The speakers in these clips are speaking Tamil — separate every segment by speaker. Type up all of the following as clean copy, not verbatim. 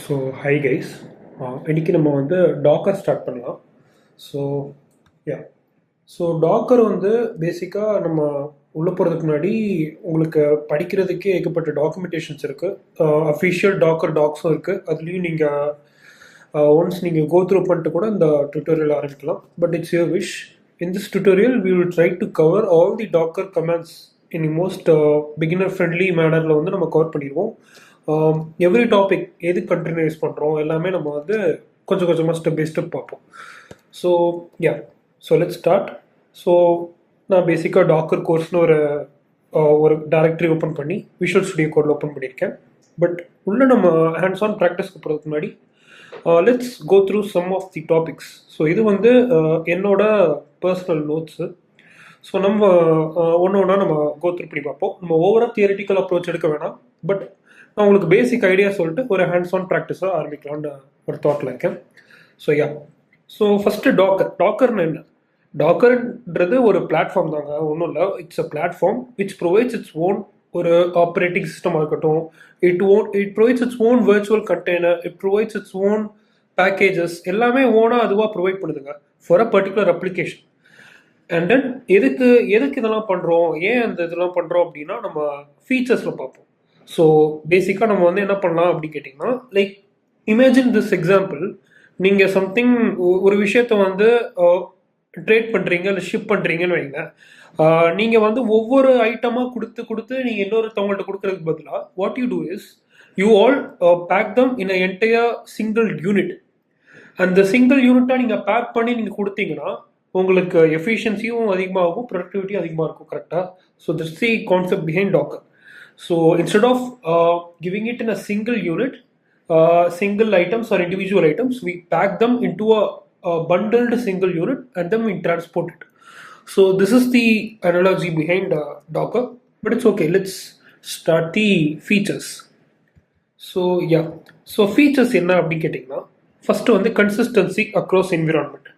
Speaker 1: ஸோ ஹை கைஸ், இன்னைக்கு நம்ம வந்து டாக்கர் ஸ்டார்ட் பண்ணலாம். ஸோ யா ஸோ டாக்கர் வந்து பேசிக்காக நம்ம உள்ளே போகிறதுக்கு முன்னாடி உங்களுக்கு படிக்கிறதுக்கே ஏகப்பட்ட டாக்குமெண்டேஷன்ஸ் இருக்குது. அஃபிஷியல் டாக்கர் டாக்ஸும் இருக்குது. அதுலேயும் நீங்கள் ஒன்ஸ் நீங்கள் கோ த்ரூ பண்ணிட்டு கூட இந்த டுட்டோரியல் ஆரம்பிக்கலாம். But it's your wish. In this tutorial we will try to cover all the docker commands in most beginner friendly மேனரில் வந்து நம்ம கவர் பண்ணிடுவோம். எவ்ரி டாபிக் எது கண்டினியூஸ் பண்ணுறோம் எல்லாமே நம்ம வந்து கொஞ்சம் கொஞ்சமாக ஸ்டெப் பை ஸ்டெப் பார்ப்போம். So let's start. ஸோ நான் பேசிக்காக டாக்கர் கோர்ஸ்னு ஒரு டைரக்டரி ஓப்பன் பண்ணி விஷுவல் ஸ்டுடியோ கோடில் ஓப்பன் பண்ணியிருக்கேன். பட் உள்ள நம்ம ஹேண்ட்ஸ் ஆன் ப்ராக்டிஸ்க்கு போகிறதுக்கு முன்னாடி let's go through some of the topics. So இது வந்து என்னோட பர்சனல் நோட்ஸு. ஸோ நம்ம ஒன்று ஒன்றா நம்ம கோ த்ரூ பண்ணி பார்ப்போம். நம்ம ஓவராக தியரிட்டிக்கல் அப்ரோச் எடுக்க வேணாம். பட் நான் உங்களுக்கு பேசிக் ஐடியா சொல்லிட்டு ஒரு ஹேண்ட்ஸ் ஆன் ப்ராக்டிஸாக ஆரம்பிக்கலான்னு ஒரு தாட்டில் இருக்கேன். ஸோ ஃபஸ்ட்டு டாக்கர்னு என்ன? டாக்கர்ன்றது ஒரு பிளாட்ஃபார்ம் தாங்க, ஒன்றும் இல்லை. It's a platform which provides its own ஒரு ஆப்ரேட்டிங் சிஸ்டமாக இருக்கட்டும், it provides its own virtual container, it provides its own packages, எல்லாமே ஓனாக அதுவாக ப்ரொவைட் பண்ணுதுங்க for a particular application. And then எதுக்கு இதெல்லாம் பண்ணுறோம், ஏன் அந்த இதெல்லாம் பண்ணுறோம் அப்படின்னா நம்ம ஃபீச்சர்ஸில் பார்ப்போம். ஸோ பேசிக்காக நம்ம வந்து என்ன பண்ணலாம் அப்படின்னு கேட்டிங்கன்னா, லைக் இமேஜின் திஸ் எக்ஸாம்பிள். நீங்கள் சம்திங் ஒரு விஷயத்த வந்து ட்ரேட் பண்ணுறீங்க இல்லை ஷிப் பண்ணுறீங்கன்னு வைங்க. நீங்கள் வந்து ஒவ்வொரு ஐட்டமாக கொடுத்து நீங்கள் இன்னொருத்தவங்கள்ட்ட கொடுக்கறதுக்கு பதிலாக what you do is you all pack them in a entire single unit. அந்த சிங்கிள் யூனிட்டாக நீங்கள் பேக் பண்ணி நீங்கள் கொடுத்தீங்கன்னா உங்களுக்கு எஃபிஷியன்சியும் அதிகமாகும், ப்ரொடக்டிவிட்டியும் அதிகமாக இருக்கும். கரெக்டாக? So this the concept behind Docker. So instead of giving it in a single unit, single items or individual items, we pack them into a bundled single unit and then we transport it. So this is the analogy behind Docker, but it's okay. Let's start the features. So features என்ன அப்படின்னு கேட்டிங்கன்னா, ஃபஸ்ட்டு வந்து கன்சிஸ்டன்சி அக்ராஸ் என்விரான்மெண்ட்.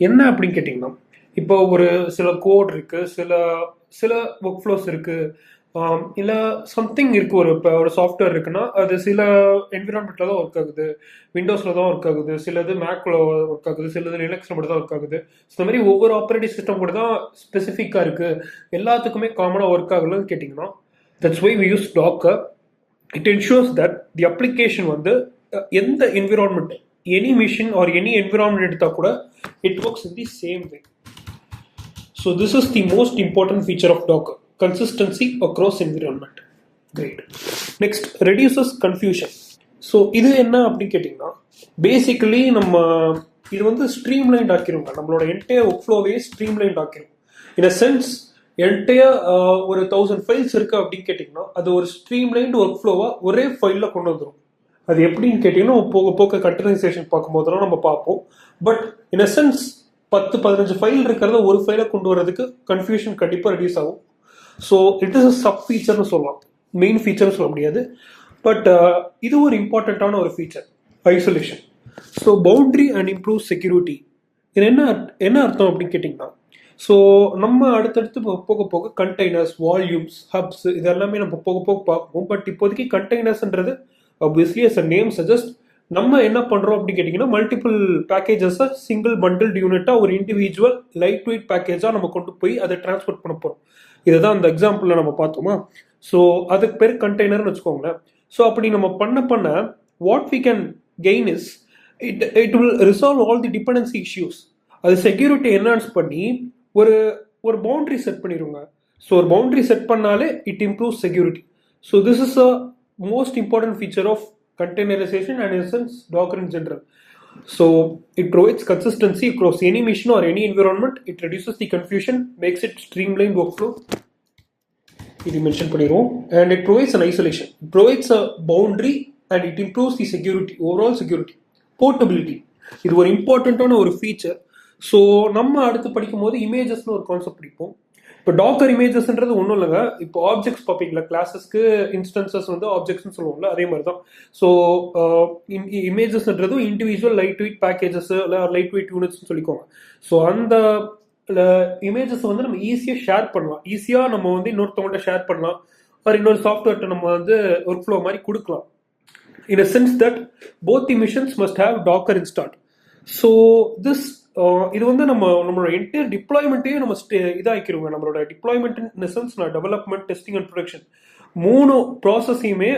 Speaker 1: என்ன அப்படின்னு கேட்டிங்கன்னா, இப்போ ஒரு சில கோட் இருக்குது, சில ஒர்க் ஃப்ளோஸ் இருக்குது, இல்லை சம்திங் இருக்குது. இப்போ ஒரு சாஃப்ட்வேர் இருக்குன்னா அது சில என்விரான்மெண்ட்டில் தான் ஒர்க் ஆகுது, விண்டோஸில் தான் ஒர்க் ஆகுது, சிலது மேக்கில் ஒர்க் ஆகுது, சிலது லினக்ஸில் மட்டும் தான் ஒர்க் ஆகுது. ஸோ இந்த மாதிரி ஒவ்வொரு ஆப்ரேட்டிங் சிஸ்டம் கூட தான் ஸ்பெசிஃபிக்காக இருக்குது, எல்லாத்துக்குமே காமனாக ஒர்க் ஆகலன்னு கேட்டிங்கன்னா, that's why we use Docker. It ensures that the application வந்து எந்த environment, any machine or any environment எடுத்தால் கூட it works in the same way. So this is the most important feature of Docker. Consistency across environment. Great. Next, reduces confusion. ஸோ இது என்ன அப்படின்னு கேட்டிங்கன்னா, பேசிக்கலி நம்ம இது வந்து ஸ்ட்ரீம்லைன் ஆக்கிடுவோங்க. நம்மளோட என்டையர் ஒர்க் ஃப்ளோவே ஸ்ட்ரீம்லைன் ஆக்கிடும். இன் அ சென்ஸ் என்டையர் ஒரு 1000 ஃபைல்ஸ் இருக்குது அப்படின்னு கேட்டிங்கன்னா அது ஒரு ஸ்ட்ரீம்லைன் ஒர்க் ஃப்ளோவாக ஒரே ஃபைலில் கொண்டு வந்துடும். அது எப்படின்னு கேட்டிங்கன்னா போக கண்டெய்னரைசேஷன் பார்க்கும்போதெல்லாம் நம்ம பார்ப்போம். But in a sense 10-15 file இருக்கிறத ஒரு ஃபைலை கொண்டு வரதுக்கு கன்ஃபியூஷன் கண்டிப்பாக ரெடியூஸ் ஆகும். So it is a sub ஃபீச்சர்னு சொல்லலாம், மெயின் ஃபீச்சர்னு சொல்ல முடியாது. பட் இது ஒரு இம்பார்ட்டண்ட்டான ஒரு feature, isolation. So boundary and improve security. இது என்ன அர்த்தம் அப்படின்னு கேட்டிங்கன்னா, ஸோ நம்ம அடுத்தடுத்து போக கண்டெய்னர்ஸ், வால்யூம்ஸ், ஹப்ஸ் இதெல்லாமே நம்ம போக பார்ப்போம். பட் இப்போதைக்கு கண்டெய்னர்ஸ்ன்றது obviously as a name suggest, நம்ம என்ன பண்ணுறோம் அப்படின்னு கேட்டிங்கன்னா மல்டிபிள் பேக்கேஜஸை சிங்கிள் பண்டில்டு யூனிட்டாக ஒரு இண்டிவிஜுவல் லைட் வெயிட் பேக்கேஜாக நம்ம கொண்டு போய் அதை டிரான்ஸ்போர்ட் பண்ண போகிறோம். இதை தான் அந்த எக்ஸாம்பிளில் நம்ம பார்த்தோமா. ஸோ அதுக்கு பேர் கண்டெய்னர்னு வச்சுக்கோங்களேன். ஸோ அப்படி நம்ம பண்ண what we can gain is it will resolve all the dependency issues. அது செக்யூரிட்டி என்ஹான்ஸ் பண்ணி ஒரு பவுண்டரி செட் பண்ணிடுங்க. ஸோ ஒரு பவுண்டரி செட் பண்ணாலே it improves security. So this is a most important feature of containerization and in a sense Docker in general. So it provides consistency across any machine or any environment. It reduces the confusion, makes it streamlined workflow. It mentioned பண்ணிடுவோம். And it provides an isolation. It provides a boundary and it improves the security, overall security. Portability. இது ஒரு இம்பார்ட்டண்ட்டான ஒரு ஃபீச்சர். ஸோ நம்ம அடுத்து படிக்கும் போது இமேஜஸ்னு ஒரு கான்செப்ட் படிப்போம். இப்போ டாக்கர் இமேஜஸ்ன்றது ஒன்றும் இல்லைங்க. இப்போ ஆப்ஜெக்ட்ஸ் பார்ப்பீங்களா, கிளாஸஸ்க்கு இன்ஸ்டன்சஸ் வந்து ஆப்ஜெக்ட்ஸ்னு சொல்லுவோம்ல, அதே மாதிரி தான். ஸோ இமேஜஸ்ன்றதும் இண்டிவிஜுவல் லைட் வெயிட் பேக்கேஜஸ் இல்லை லைட் வெயிட் யூனிட்ஸ்னு சொல்லிக்கோங்க. ஸோ அந்த இமேஜஸ் வந்து நம்ம ஈஸியாக ஷேர் பண்ணலாம், ஈஸியாக நம்ம வந்து இன்னொருத்தவங்கள்ட்ட ஷேர் பண்ணலாம், ஒரு இன்னொரு சாஃப்ட்வேர்ட்ட நம்ம வந்து ஒர்க் ஃப்ளோ மாதிரி கொடுக்கலாம். in a sense that both the missions must have Docker installed. So this இது வந்து நம்மளோட என்டையர் டிப்ளாய்மெண்ட்டையும் நம்ம இதாக்கிடுவோங்க. நம்மளோட டிப்ளாய்மெண்ட் இன் சென்ஸ் நான் டெவலப்மெண்ட், டெஸ்டிங் அண்ட் ப்ரொடக்ஷன் மூணு ப்ராசஸையுமே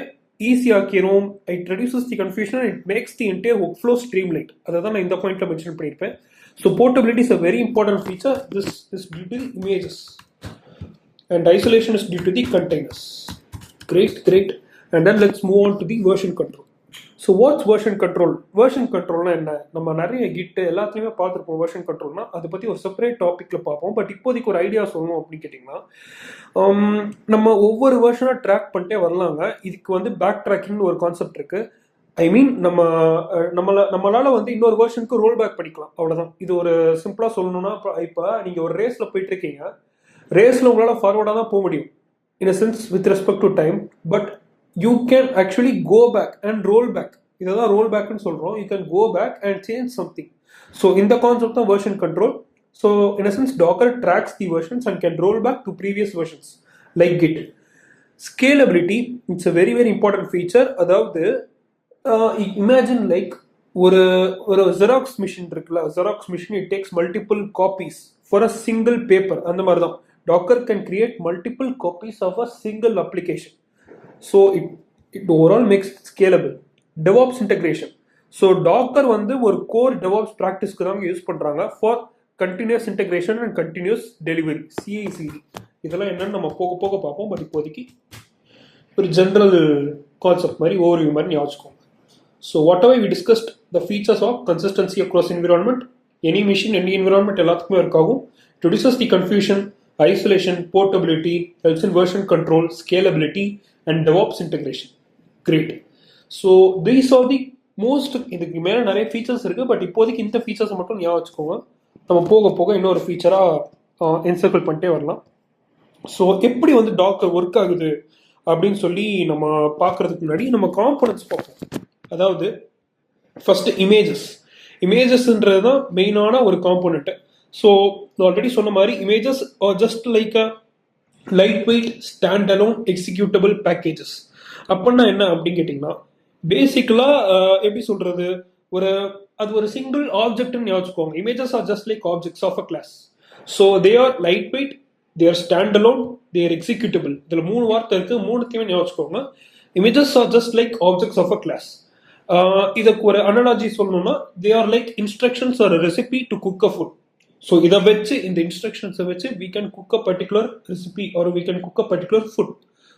Speaker 1: ஈஸி ஆக்கிரும். It reduces the confusion, it makes the entire work flow streamline. அதை தான் நான் இந்த பாயிண்ட்ல மென்ஷன் பண்ணியிருப்பேன். So portability is a very important feature. This is due to images and isolation is due to the containers. Great. And then let's move on to the version control. So what's version control? Version controlனா என்ன? நம்ம நிறைய கிட் எல்லாத்துலேயுமே பார்த்துருப்போம். வெர்ஷன் கண்ட்ரோல்னா அதை பற்றி ஒரு செப்பரேட் டாப்பிக்கில் பார்ப்போம். பட் இப்போதைக்கு ஒரு ஐடியா சொல்லணும் அப்படின்னு கேட்டிங்கன்னா, நம்ம ஒவ்வொரு வெர்ஷனாக ட்ராக் பண்ணிட்டே வரலாங்க. இதுக்கு வந்து பேக் ட்ராக்கிங்னு ஒரு கான்செப்ட் இருக்குது. ஐ மீன் நம்மளால வந்து இன்னொரு வெர்ஷனுக்கு ரோல் பேக் பண்ணிக்கலாம், அவ்வளோதான். இது ஒரு சிம்பிளாக சொல்லணும்னா, இப்போ நீங்கள் ஒரு ரேஸில் போயிட்டு இருக்கீங்க. ரேஸில் உங்களால் ஃபார்வர்டாக தான் போக முடியும் in a sense with respect to time. But you can actually go back and roll back. இதை தான் ரோல் பேக்னு சொல்கிறோம். You can go back and change something. So இந்த கான்செப்ட் தான் version control. So in a sense docker tracks the versions and can roll back to previous versions like git. Scalability it's a very very important feature. அதாவது இமேஜின் லைக் ஒரு ஜெராக்ஸ் மிஷின் இருக்குல்ல, xerox machine it takes multiple copies for a single paper. அந்த மாதிரி தான் Docker can create multiple copies of a single application. So it overall makes it scalable. DevOps integration. So Docker வந்து ஒரு core DevOps practice-க்கு தான் யூஸ் பண்றாங்க for continuous integration and continuous delivery, CI/CD. இதெல்லாம் என்னன்னு நம்ம போக போக பார்ப்போம். பட் இப்போதைக்கு ஒரு ஜெனரல் கான்செப்ட் மாதிரி ஓவர்வியூ மாதிரி ஞாபகம். So whatever we discussed, the features of consistency across environment, any machine, any environment எல்லாத்துக்குமே ஒர்க் ஆகும். It reduces the confusion, isolation, portability, helps in version control, scalability, and DevOps integration. Great. So these are the most, இதுக்கு மேலே நிறைய ஃபீச்சர்ஸ் இருக்குது. பட் இப்போதைக்கு இந்த ஃபீச்சர்ஸ் மட்டும் ஞாபகம் வச்சுக்கோங்க. நம்ம போக போக இன்னொரு ஃபீச்சராக என்சர்க்கிள் பண்ணிட்டே வரலாம். ஸோ எப்படி வந்து டாக்கர் ஒர்க் ஆகுது அப்படின்னு சொல்லி நம்ம பார்க்குறதுக்கு முன்னாடி நம்ம காம்போனன்ட்ஸ் பார்ப்போம். அதாவது ஃபர்ஸ்ட் இமேஜஸ்ன்றது தான் மெயினான ஒரு காம்போனன்ட்டு. ஸோ ஆல்ரெடி சொன்ன மாதிரி images are just like a light weight stand alone executable packages. அப்படின்னா என்ன அப்படின்னு கேட்டிங்கன்னா, பேசிக்கலாக எப்படி சொல்கிறது, அது ஒரு சிங்கிள் ஆப்ஜெக்ட்னு யோசிச்சுக்கோங்க. Images are just like objects of a class. So they are light weight, they are stand alone, they are executable. இதில் 3 வார்த்தை இருக்குது, 3த்தையுமே யோசிச்சுக்கோங்க. Images are just like objects of a class. இதுக்கு ஒரு அனாலஜி சொல்லணும்னா, they are like instructions R recipe to cook a food. So இதை வச்சு, இந்த இன்ஸ்ட்ரக்ஷன்ஸை வச்சு we can cook a particular recipe or we can cook a particular food.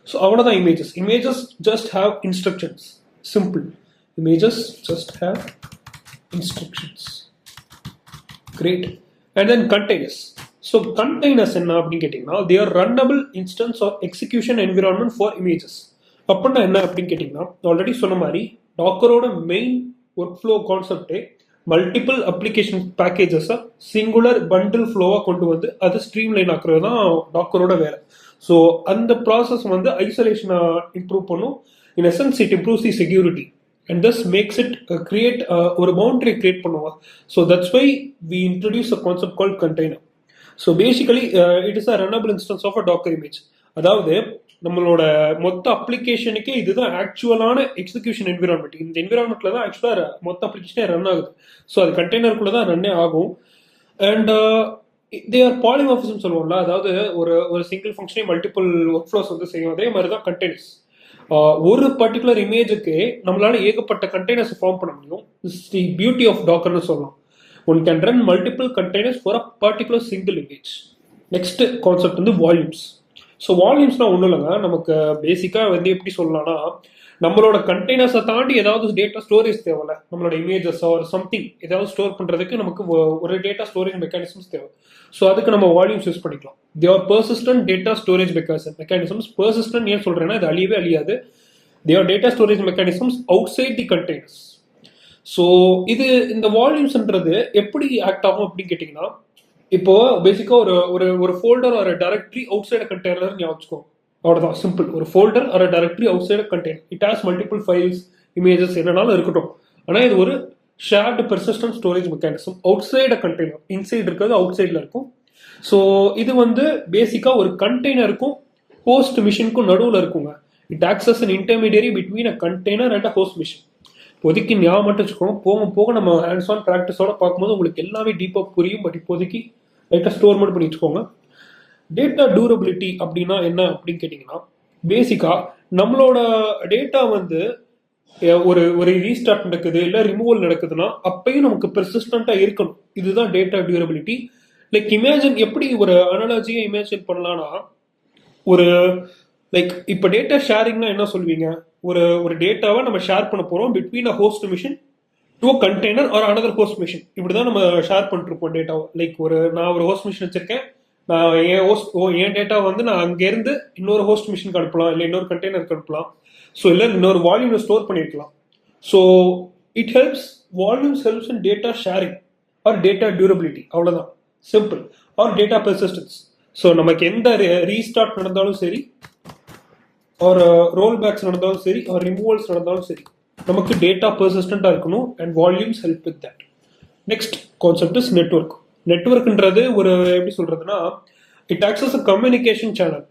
Speaker 1: So அவ்வளோதான் images. Images just have instructions. Simple. Images just have instructions. Great. And then containers. So containers என்ன அப்படின்னு கேட்டிங்கன்னா, they are runnable instance of execution environment for images. அப்படின்னா என்ன அப்படின்னு கேட்டிங்கன்னா, ஆல்ரெடி சொன்ன மாதிரி டாக்கரோட மெயின் ஒர்க் ஃப்ளோ கான்செப்டே மல்டிபிள் அப்ளிகேஷன் பேக்கேஜஸை சிங்குலர் பண்டில் ஃப்ளோவாக கொண்டு வந்து அது ஸ்ட்ரீம்லைன் ஆக்குறது தான் டாக்கரோட வேலை. ஸோ அந்த ப்ராசஸ் வந்து ஐசோலேஷனை இம்ப்ரூவ் பண்ணும். In essence it improves the security and thus makes it create ஒரு பவுண்டரி கிரியேட் பண்ணுவாங்க. So that's why we introduce a concept called container. So basically it is a runnable instance of a docker image. அதாவது நம்மளோட மொத்த அப்ளிகேஷனுக்கே இதுதான் ஆக்சுவலான எக்ஸிக்யூஷன் என்விரான்மெண்ட். இந்த என்விரான்மெண்ட்ல தான் ஆக்சுவலாக மொத்த அப்ளிகேஷனே ரன் ஆகுது. ஸோ அது கண்டெய்னருக்குள்ள தான் ரன்னே ஆகும். அண்ட் தே ஆர் பாலிமார்பிசம் சொல்லுவோம்ல, அதாவது ஒரு சிங்கிள் ஃபங்க்ஷனே மல்டிபிள் ஒர்க் ஃப்ளோஸ் வந்து செய்யும். அதே மாதிரி தான் கண்டெய்னர்ஸ். ஒரு பர்டிகுலர் இமேஜுக்கு நம்மளால ஏகப்பட்ட கண்டெய்னர்ஸ் ஃபார்ம் பண்ண முடியும். இஸ் தி பியூட்டி ஆஃப் டாக்கர்னு சொல்லலாம். One can run multiple containers for a particular single image. Next concept வந்து வால்யூம்ஸ். ஸோ வால்யூம்ஸ்னால் ஒன்றும் இல்லைங்க, நமக்கு பேசிக்காக வந்து எப்படி சொல்லலாம்னா, நம்மளோட கண்டெய்னர்ஸை தாண்டி ஏதாவது டேட்டா ஸ்டோரேஜ் தேவையில்ல. நம்மளோட இமேஜஸ் ஆர் சம்திங் ஏதாவது ஸ்டோர் பண்ணுறதுக்கு நமக்கு ஒரு டேட்டா ஸ்டோரேஜ் மெக்கானிசம்ஸ் தேவை. ஸோ அதுக்கு நம்ம வால்யூம்ஸ் யூஸ் பண்ணிக்கலாம். They are persistent data storage mechanisms. Persistent ஏன் சொல்கிறேன்னா, இது அழியவே அழியாது. They are data storage mechanisms outside the containers. So இந்த வால்யூம்ஸ்ன்றது எப்படி ஆக்ட் ஆகும் அப்படின்னு கேட்டிங்கன்னா, இப்போ பேசிக்கா ஒரு ஃபோல்டர் ஒரு டைரக்டரி அவுட் சைட் கண்டெய்னர் ஞாபகம். அவ்வளோதான், சிம்பிள். ஒரு ஃபோல்டர் ஒரு directory outside container. It has multiple files, images என்னன்னாலும் இருக்கட்டும். ஆனால் இது ஒரு shared persistent storage mechanism. Outside container, inside இருக்கிறது அவுட் சைடில் இருக்கும். ஸோ இது வந்து பேசிக்காக ஒரு கண்டெய்னருக்கும் ஹோஸ்ட் மிஷினுக்கும் நடுவில் இருக்குங்க. It acts as an intermediary between a container and a host machine. இப்போதைக்கு ஞாபகம் மட்டும் வச்சுக்கோங்க, போக போக நம்ம ஹேண்ட்ஸ் ஆன் ப்ராக்டிஸோட பார்க்கும்போது உங்களுக்கு எல்லாமே டீப்பாக புரியும். பட் இப்போதைக்கு லைட்டாக ஸ்டோர் மட்டும் பண்ணி வச்சுக்கோங்க. டேட்டா டியூரபிலிட்டி அப்படின்னா என்ன அப்படின்னு கேட்டிங்கன்னா, பேசிக்காக நம்மளோட டேட்டா வந்து ஒரு ஒரு ரீஸ்டார்ட் நடக்குது இல்லை ரிமூவல் நடக்குதுன்னா அப்பயும் நமக்கு பெர்சிஸ்டண்ட்டாக இருக்கணும். இதுதான் டேட்டா டியூரபிலிட்டி. லைக் இமேஜின், எப்படி ஒரு அனாலஜியை இமேஜின் பண்ணலாம்னா, ஒரு லைக் இப்போ டேட்டா ஷேரிங்னா என்ன சொல்வீங்க, ஒரு ஒரு டேட்டாவை நம்ம ஷேர் பண்ண போகிறோம் between a host machine to a container or another host machine. இப்படி தான் நம்ம ஷேர் பண்ணிருப்போம் டேட்டாவை. லைக் நான் ஒரு ஹோஸ்ட் மிஷின் வச்சிருக்கேன், நான் என் டேட்டா வந்து நான் அங்கேருந்து இன்னொரு ஹோஸ்ட் மிஷினுக்கு அனுப்பலாம், இல்லை இன்னொரு கண்டெய்னருக்கு அனுப்பலாம். ஸோ இல்லை இன்னொரு வால்யூம்ல ஸ்டோர் பண்ணியிருக்கலாம். So it helps, volumes helps in data sharing or data durability. அவ்வளோதான், simple. Or data persistence. So நமக்கு எந்த ரீஸ்டார்ட் நடந்தாலும் சரி, ஒரு ரோல் பேக்ஸ் நடந்தாலும் சரி, ஒரு ரிமூவல்ஸ் நடந்தாலும் சரி, நமக்கு டேட்டா பெர்சிஸ்டண்டாக இருக்கணும். And volumes help with that. Next concept is network. நெட்ஒர்க்ன்றது ஒரு எப்படி சொல்றதுன்னா, it access a communication channel.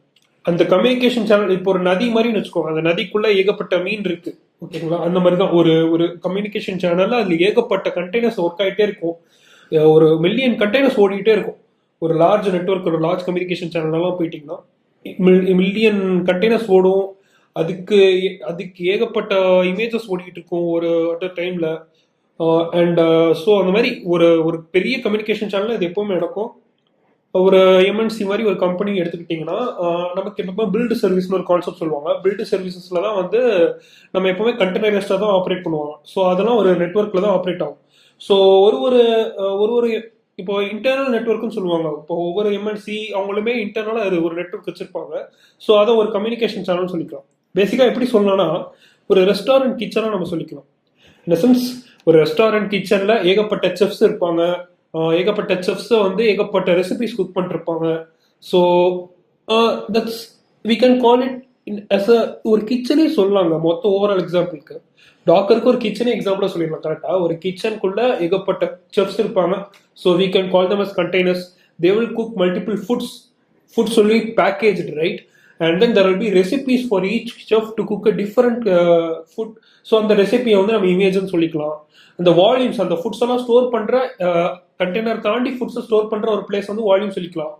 Speaker 1: அந்த கம்யூனிகேஷன் சேனல் இப்போ ஒரு நதி மாதிரின்னு வச்சுக்கோங்க, அந்த நதிக்குள்ள ஏகப்பட்ட மீன் இருக்கு, ஓகேங்களா? அந்த மாதிரி தான் ஒரு ஒரு கம்யூனிகேஷன் சேனல்ல அதுல ஏகப்பட்ட கண்டெய்னர்ஸ் ஒர்க் ஆகிட்டே இருக்கும். ஒரு மில்லியன் கண்டெய்னர்ஸ் ஓடிக்கிட்டே இருக்கும். ஒரு லார்ஜ் நெட்ஒர்க், ஒரு லார்ஜ் கம்யூனிகேஷன் சேனல்லாம் போயிட்டீங்கன்னா மில்லியன் கண்டெய்னர்ஸ் ஓடும். அதுக்கு அதுக்கு ஏகப்பட்ட இமேஜஸ் ஓடிக்கிட்டு இருக்கும் ஒரு அட் டைம்ல. அண்ட் ஸோ அந்த மாதிரி ஒரு ஒரு பெரிய கம்யூனிகேஷன் சேனல் இது எப்பவுமே நடக்கும். ஒரு எம்என்சி மாதிரி ஒரு கம்பெனி எடுத்துக்கிட்டிங்கன்னா, நமக்கு எப்பவுமே பில்டு சர்வீஸ்னு ஒரு கான்செப்ட் சொல்லுவாங்க. பில்டு சர்வீசஸில் தான் வந்து நம்ம எப்பவுமே கண்டெய்னரைஸ்டாக தான் ஆப்ரேட் பண்ணுவாங்க. ஸோ அதெல்லாம் ஒரு நெட்ஒர்க்கில் தான் ஆப்ரேட் ஆகும். ஸோ ஒரு ஒரு ஒரு ஒரு இப்போ இன்டர்னல் நெட்ஒர்க்னு சொல்லுவாங்க. இப்போ ஒவ்வொரு எம்என்சி அவங்களுமே இன்டர்னலாக ஒரு நெட்ஒர்க் வச்சிருப்பாங்க. ஸோ அதை ஒரு கம்யூனிகேஷன் சேனல் சொல்லிக்கலாம். பேசிக்காக எப்படி சொல்லலாம்னா, ஒரு ரெஸ்டாரண்ட் கிச்சனாக நம்ம சொல்லிக்கலாம். இந்த சென்ஸ், ஒரு ரெஸ்டாரண்ட் கிச்சனில் ஏகப்பட்ட செஃப்ஸ் இருப்பாங்க. ஏகப்பட்ட செஃப்ஸை வந்து ஏகப்பட்ட ரெசிபிஸ் குக் பண்ணிருப்பாங்க. So that's we can call it as a ஒரு கிச்சனே சொல்லலாங்க. மொத்த ஓவரால் எக்ஸாம்பிளுக்கு டாக்கருக்கு ஒரு கிச்சனே எக்ஸாம்பிளாக சொல்லிடலாம். கரெக்டாக ஒரு கிச்சனுக்குள்ள ஏகப்பட்ட செஃப்ஸ் இருப்பாங்க. So we can call them as containers. They will cook multiple foods சொல்லி packaged, right? And then there will be recipes for each chef to cook a different food. So அந்த ரெசிபியை வந்து நம்ம இமேஜ்னு சொல்லிக்கலாம். அந்த வால்யூம்ஸ், அந்த ஃபுட்ஸ் எல்லாம் ஸ்டோர் பண்ற கண்டெய்னர் தாண்டி ஃபுட்ஸை ஸ்டோர் பண்ற ஒரு பிளேஸ் வந்து வால்யூம் சொல்லிக்கலாம்.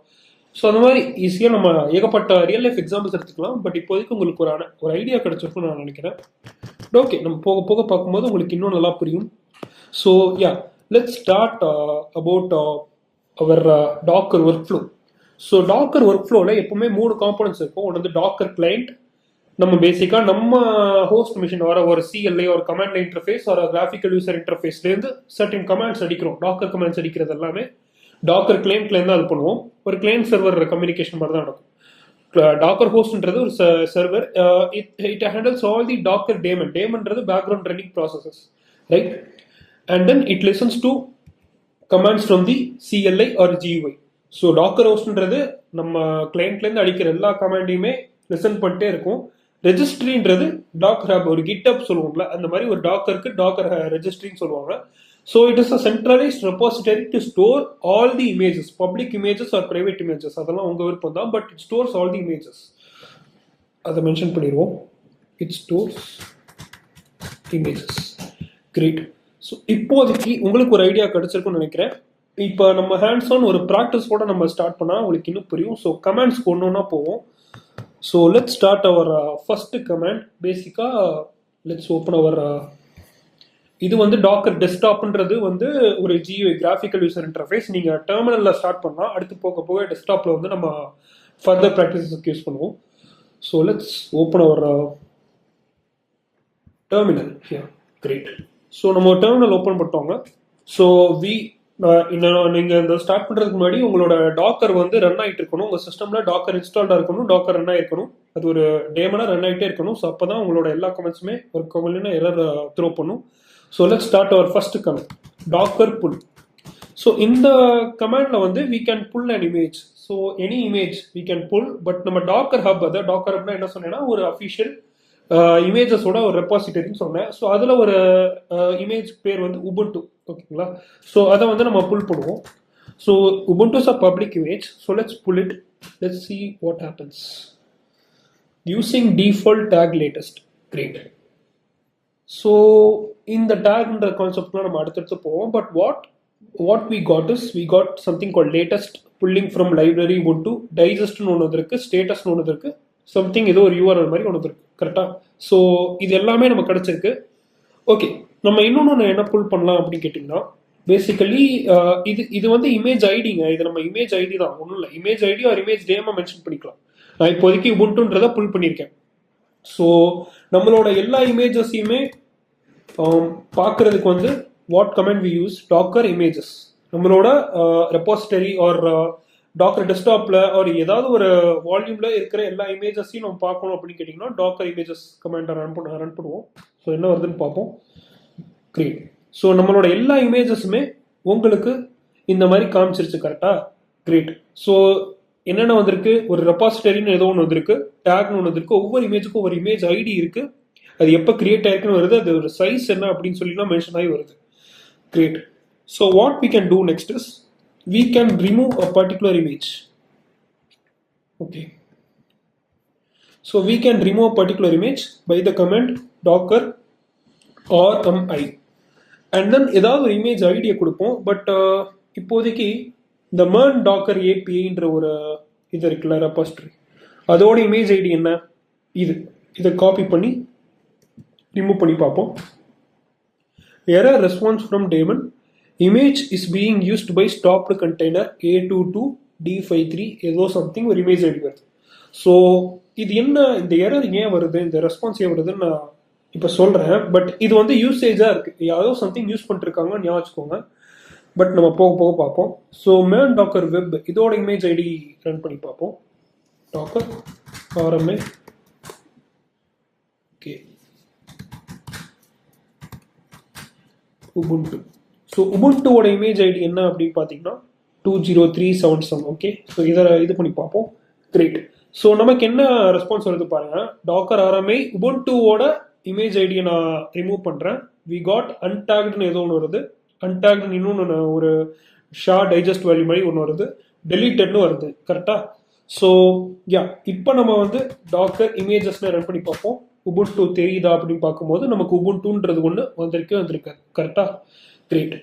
Speaker 1: ஸோ அந்த மாதிரி ஈஸியாக நம்ம ஏகப்பட்ட ரியல் லைஃப் எக்ஸாம்பிள்ஸ் எடுத்துக்கலாம். பட் இப்போதைக்கு உங்களுக்கு ஒரு ஐடியா கிடைச்சிருக்குன்னு நான் நினைக்கிறேன். ஓகே, நம்ம போக போக பார்க்கும்போது உங்களுக்கு இன்னும் நல்லா புரியும். So yeah, let's start about our Docker workflow. So Docker ஒர்க் ஃப்ளோவில் எப்பவுமே 3 காம்போனன்ட்ஸ் இருக்கும். ஒன்று வந்து டாக்கர் கிளைண்ட். நம்ம பேசிக்காக நம்ம ஹோஸ்ட் மிஷின் வர ஒரு சிஎல்ஐ, ஒரு கமாண்ட் லைன் இன்டர்ஃபேஸ், ஒரு கிராஃபிக்கல் யூசர் இன்டர்ஃபேஸ்லேருந்து சர்டின் கமாண்ட்ஸ் அடிக்கிறோம். டாக்கர் கமாண்ட்ஸ் அடிக்கிறது எல்லாமே டாக்கர் கிளைண்ட்லேருந்து அது பண்ணுவோம். ஒரு கிளைண்ட் சர்வர் கம்யூனிகேஷன் மாதிரி தான் நடக்கும். டாக்கர் ஹோஸ்ட்ன்றது ஒரு server. It handles all the Docker daemon. டேமன்றது background running processes, right? And then it listens to commands from the CLI or GUI. So Docker ஹோஸ்ட்ன்றது நம்ம கிளைண்ட்லேருந்து அடிக்கிற எல்லா கமாண்டையுமே லிசன் பண்ணிட்டே இருக்கும். ரெஜிஸ்ட்ரின்றது டாக்கர் ஹப், ஒரு கிட்ஹப் சொல்லுவோம்ல, அந்த மாதிரி ஒரு டாக்கருக்கு டாக்கர் ரெஜிஸ்ட்ரின்னு சொல்லுவாங்க. So it is a centralised repository to store all the images, public images or private images, அதெல்லாம் உங்க விருப்பம் தான். But it stores all the images. அதை மென்ஷன் பண்ணிடுவோம். It stores images. Great. So இப்போதைக்கு உங்களுக்கு ஒரு ஐடியா கிடைச்சிருக்குன்னு நினைக்கிறேன். இப்போ நம்ம ஹேண்ட்ஸ் ஆன் ஒரு ப்ராக்டிஸோட நம்ம ஸ்டார்ட் பண்ணால் உங்களுக்கு இன்னும் புரியும். ஸோ கமாண்ட்ஸ் ஒன்றுனா போவோம். So let's start our first command. பேசிக்காக லெட்ஸ் ஓப்பன் அவர் இது வந்து டாக்கர் டெஸ்க்டாப்ன்றது வந்து ஒரு ஜியூஐ, கிராஃபிக்கல் யூசர் இன்டர்ஃபேஸ். நீங்கள் டெர்மினலில் ஸ்டார்ட் பண்ணால் அடுத்து போக போக டெஸ்க்டாப்பில் வந்து நம்ம ஃபர்தர் ப்ராக்டிஸஸ்க்கு யூஸ் பண்ணுவோம். So let's open our terminal. Great. So நம்ம டெர்மினல் ஓப்பன் பண்ணிட்டோங்க. ஸோ நீங்கள் இந்த ஸ்டார்ட் பண்ணுறதுக்கு முன்னாடி உங்களோட டாக்கர் வந்து ரன் ஆகிட்டு இருக்கணும். உங்கள் சிஸ்டமில் டாக்கர் இன்ஸ்டால்டாக இருக்கணும், டாக்கர் ரன் ஆகிருக்கணும். அது ஒரு டேமனாக ரன் ஆகிட்டே இருக்கணும். ஸோ அப்போ தான் உங்களோட எல்லா கமெண்ட்ஸுமே ஒரு கமெண்ட்னா எரர் த்ரோ பண்ணும். So let's start our first comment, Docker pull. So இந்த கமெண்டில் வந்து we can pull an image. ஸோ any image we can pull. But நம்ம டாக்கர் ஹப், அதை டாக்கர் ஹப்னா என்ன சொன்னேன்னா ஒரு அஃபிஷியல் இமேஜஸோட ஒரு ரெபாசிட்டரின்னு சொன்னேன். ஸோ அதில் ஒரு இமேஜ் பேர் வந்து உபுண்டு, ஓகேங்களா? ஸோ அதை வந்து நம்ம புல் பண்ணுவோம். So Ubuntu is a public image. So let's pull it. Let's see what happens. using default tag latest. Great. So இந்த டேக்ன்ற கான்செப்ட்லாம் நம்ம அடுத்தடுத்து போவோம். But what we got is we got something call latest pulling from library ubuntu டைஜஸ்ட்னு ஒன்று இருக்கு, ஸ்டேட்டஸ்னு ஒன்று இருக்கு, சம்திங் ஏதோ ஒரு யூஆர்எல் மாதிரி ஒன்று இருக்கு. கரெக்டா? ஸோ இது எல்லாமே நம்ம கிடைச்சிருக்கு. ஓகே, நம்ம இன்னொன்று என்ன புல் பண்ணலாம் அப்படின்னு கேட்டிங்கன்னா, பேசிக்கலி இது வந்து இமேஜ் ஐடிங்க. இது நம்ம இமேஜ் ஐடி தான், ஒன்றும் இல்லை. இமேஜ் ஐடி ஒரு இமேஜ் நேமாக மென்ஷன் பண்ணிக்கலாம். நான் இப்போதைக்கு ubuntuன்றதை புல் பண்ணியிருக்கேன். ஸோ நம்மளோட எல்லா இமேஜஸையுமே பார்க்கறதுக்கு வந்து what command we use docker images. நம்மளோட ரெபாசிட்டரி ஆர் டாக்கர் டெஸ்க்டாப்ல ஒரு ஏதாவது ஒரு வால்யூம்ல இருக்கிற எல்லா இமேஜஸையும் நம்ம பார்க்கணும் அப்படின்னு கேட்டிங்கன்னா டாக்கர் இமேஜஸ் கமெண்ட் ரன் பண்ணுவோம். ஸோ என்ன வருதுன்னு பார்ப்போம். கிரேட். ஸோ நம்மளோட எல்லா இமேஜஸுமே உங்களுக்கு இந்த மாதிரி காமிச்சிருச்சு. கரெக்டா? கிரேட். ஸோ என்னென்ன வந்திருக்கு, ஒரு ரெபாசிட்டரின்னு ஏதோ ஒன்று வந்திருக்கு, டேக்னு ஒன்று வந்திருக்கு, ஒவ்வொரு இமேஜுக்கும் ஒரு இமேஜ் ஐடி இருக்கு, அது எப்போ கிரியேட் ஆயிருக்குன்னு வருது, அது ஒரு சைஸ் என்ன அப்படின்னு சொல்லிலாம் மென்ஷன் ஆகி வருது. Great. So what we can do next is we can remove a particular image. Okay, so we can remove a particular image by the command docker rmi and then ஏதாவது ஒரு இமேஜ் ஐடியை கொடுப்போம். பட் இப்போதைக்கு இந்த MERN docker APIன்ற ஒரு இது இருக்குல்ல ரெபாசிட்டரி, அதோட இமேஜ் ஐடி என்ன, இதை காப்பி பண்ணி ரிமூவ் பண்ணி பார்ப்போம். error response from daemon image is being used by stopped container A22 D53 ஏதோ சம்திங் ஒரு இமேஜ் ஐடி வருது. ஸோ இது என்ன, இந்த எரர் ஏன் வருது, இந்த ரெஸ்பான்ஸ் ஏன் வருதுன்னு நான் இப்போ சொல்கிறேன். பட் இது வந்து யூசேஜாக இருக்குது, யாரோ சம்திங் யூஸ் பண்ணிருக்காங்கன்னு ஞாபகம் வச்சுக்கோங்க. பட் நம்ம போக போக பார்ப்போம். ஸோ MERN docker web இதோட இமேஜ் ஐடி ரன் பண்ணி பார்ப்போம். docker rmi. Okay, ubuntu. So உபுண்டுவோட இமேஜ் ஐடி என்ன அப்படின்னு பார்த்தீங்கன்னா 20377. ஓகே, ஸோ இது பண்ணி பார்ப்போம். கிரேட். ஸோ நமக்கு என்ன ரெஸ்பான்ஸ் வருது பாருங்க. டாக்கர் ஆர்எம்ஐ உபுண்டுவோட இமேஜ் ஐடியை நான் ரிமூவ் பண்ணுறேன். வி காட் அன்டாக்டுன்னு ஏதோ ஒன்று வருது, அன்டாக்டுன்னு இன்னொன்று ஒரு ஷா டைஜஸ்ட் வேல்யூ மாதிரி ஒன்று வருது, டெலிட்டட்னு வருது. கரெக்டா? ஸோ யா, இப்போ நம்ம வந்து டாக்கர் இமேஜஸ்ன்னு ரன் பண்ணி பார்ப்போம். உபுண்டு தெரியுதா அப்படின்னு பார்க்கும்போது நமக்கு உபுண்டுன்றது ஒன்று வந்திருக்காது. கரெக்டா? கிரேட்.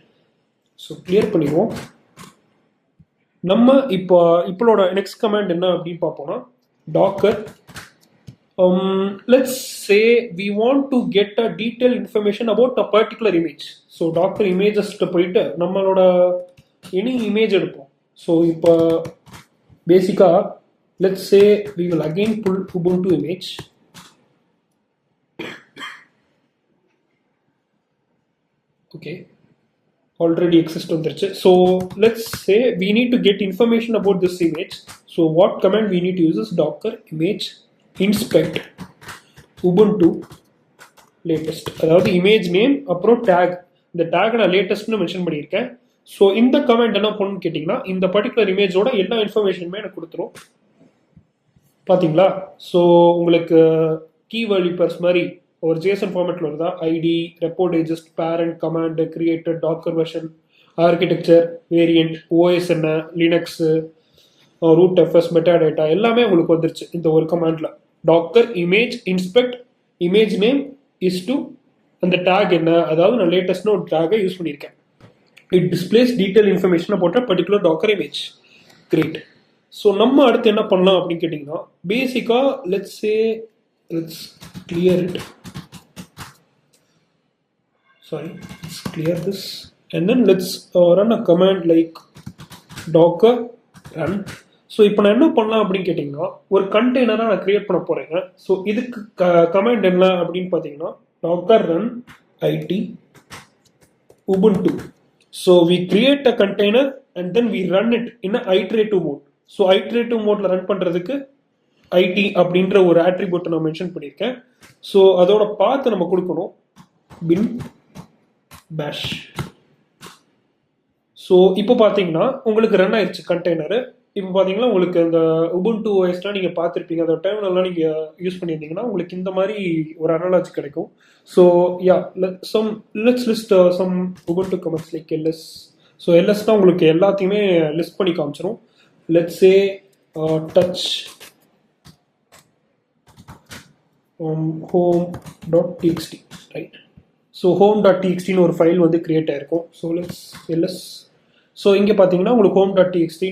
Speaker 1: ஸோ கிளியர் பண்ணிடுவோம். நம்ம இப்போட நெக்ஸ்ட் கமாண்ட் என்ன அப்படின்னு பார்ப்போம்னா, Docker let's say we want to get a detail information about a particular image. So Docker இமேஜஸ்ட்டு போயிட்டு நம்மளோட எனி இமேஜ் எடுப்போம். ஸோ இப்போ பேசிக்காக let's say we will again pull ubuntu image. Okay, already exist வந்துருச்சு. So let's say we need to get information about this image. So what command we need to use is docker image inspect ubuntu latest. அதாவது இமேஜ் நேம் அப்புறம் டேக். இந்த டேக் நான் லேட்டஸ்ட்னு மென்ஷன் பண்ணியிருக்கேன். ஸோ இந்த கமெண்ட் என்ன பண்ணணும்னு கேட்டிங்கன்னா, இந்த பர்டிகுலர் இமேஜோட எல்லா இன்ஃபர்மேஷனுமே எனக்கு கொடுத்துரும். பார்த்தீங்களா? ஸோ உங்களுக்கு கீ வேல்யூ பர்ஸ் மாதிரி ஒரு ஜேசன் ஃபார்மேட்டில் வருதா, ID, repo digest, parent, command, created, Docker version, architecture, variant, OS என்ன, Linux, root FS, metadata எல்லாமே உங்களுக்கு வந்துருச்சு இந்த ஒரு கமாண்டில். Docker image inspect image name is to அந்த டேக் என்ன, அதாவது நான் லேட்டஸ்ட்னு ஒரு டேகை யூஸ் பண்ணியிருக்கேன். இட் டிஸ்பிளேஸ் டீட்டெயில் இன்ஃபர்மேஷனை போட்ட particular Docker image. Great. So நம்ம அடுத்து என்ன பண்ணலாம் அப்படின்னு கேட்டிங்கன்னா, பேசிக்காக let's clear it. Sorry, let's clear this and then let's run a command like docker run. So இப்போ நான் என்ன பண்ணலாம் அப்படின்னு கேட்டிங்கன்னா, ஒரு கண்டெய்னராக நான் கிரியேட் பண்ண போகிறேங்க. ஸோ இதுக்கு கமாண்ட் என்ன அப்படின்னு பார்த்தீங்கன்னா, docker run it ubuntu. So we create a container and then we run it in a iterative mode. So iterative மோடில் ரன் பண்ணுறதுக்கு ஐடி அப்படின்ற ஒரு ஆட்ரிபியூட்டை நான் மென்ஷன் பண்ணியிருக்கேன். ஸோ அதோட பார்த்து நம்ம கொடுக்கணும் பின் பேஷ். ஸோ இப்போ பார்த்தீங்கன்னா உங்களுக்கு ரன் ஆயிடுச்சு கண்டெய்னரு. இப்போ பார்த்தீங்கன்னா உங்களுக்கு இந்த ubuntu OSலாம் நீங்கள் பார்த்துருப்பீங்க, அதோட டெர்மினல்லாம் நீங்கள் யூஸ் பண்ணியிருந்தீங்கன்னா உங்களுக்கு இந்த மாதிரி ஒரு அனாலஜி கிடைக்கும். So yeah, let's list some ubuntu commands like ls. So ls தான் உங்களுக்கு எல்லாத்தையுமே லிஸ்ட் பண்ணி காமிச்சிடும். Let's say touch home.txt, right? So home.txt ஒரு ஃபைல் வந்து கிரியேட் ஆயிருக்கும். ஸோ எல்எஸ் ஸோ இங்கே பார்த்தீங்கன்னா உங்களுக்கு home.txt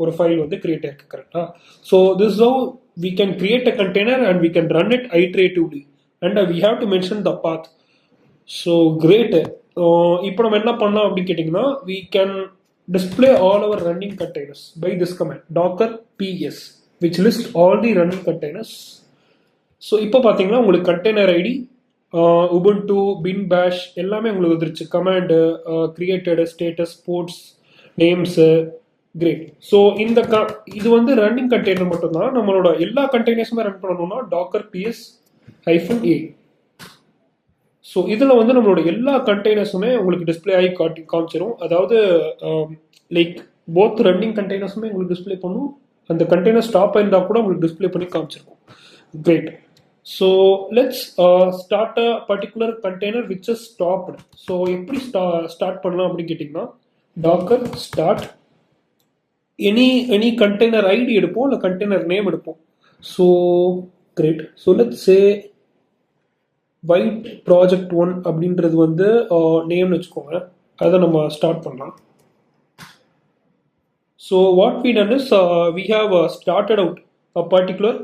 Speaker 1: ஒரு ஃபைல் வந்து கிரியேட் ஆயிருக்கு, கரெக்டாக? So this how we can create a container and we can run it iteratively and we have to mention the path. So great. இப்போ நம்ம என்ன பண்ணலாம் அப்படின்னு கேட்டிங்கன்னா, we can display all our running containers by this command docker ps which list all the running containers. So இப்போ பார்த்தீங்கன்னா உங்களுக்கு கண்டெய்னர் ஐடி, உபுண்டு, பின் பேஷ் எல்லாமே உங்களுக்கு வந்துருச்சு. Command, created, status, ports, names, great. So இது வந்து ரன்னிங் கண்டெய்னர் மட்டும்தான். நம்மளோட எல்லா கண்டெய்னர்ஸுமே ரன் பண்ணணும்னா டாக்கர் பிஎஸ் -a. ஸோ இதில் வந்து நம்மளோட எல்லா கண்டெய்னர்ஸுமே உங்களுக்கு டிஸ்பிளே ஆகி காமிச்சிடும். அதாவது லைக் போத் ரன்னிங் கண்டெய்னர்ஸுமே உங்களுக்கு டிஸ்பிளே பண்ணும், அந்த கண்டெய்னர் ஸ்டாப் ஆயிருந்தால் கூட உங்களுக்கு டிஸ்பிளே பண்ணி காமிச்சிருக்கும். Great. So let's start a particular container which is stopped. So எப்படி start பண்ணலாம் அப்படின்னு கேட்டிங்கன்னா, docker start any container ID எடுப்போம், இல்லை container name எடுப்போம். So great. So let's say white project 1 அப்படின்றது வந்து நேம்னு வச்சுக்கோங்க. அதை நம்ம ஸ்டார்ட் பண்ணலாம். So what we done is we have started out a particular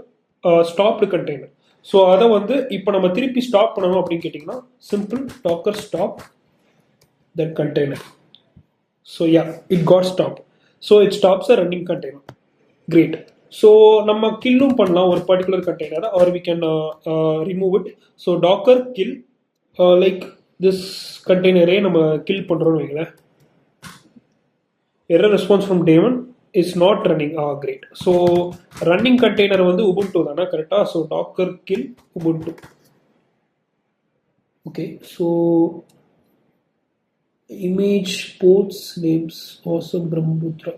Speaker 1: stopped container. So அதை வந்து இப்போ நம்ம திருப்பி ஸ்டாப் பண்ணணும் அப்படின்னு கேட்டிங்கன்னா, simple Docker stop that container. So yeah, it got stop. So it stops a running container. Great. So நம்ம கில்லும் பண்ணலாம் ஒரு பர்டிகுலர் கண்டெய்னரை, or we can remove it. So Docker kill, like this கண்டெய்னரே நம்ம கில் பண்ணுறோன்னு வைங்களேன். Error response from day 1 is not running. Great. So running container வந்து ubuntu தானா, கரெக்டா? So docker kill ubuntu. Okay, so image ports names awesome brahmaputra.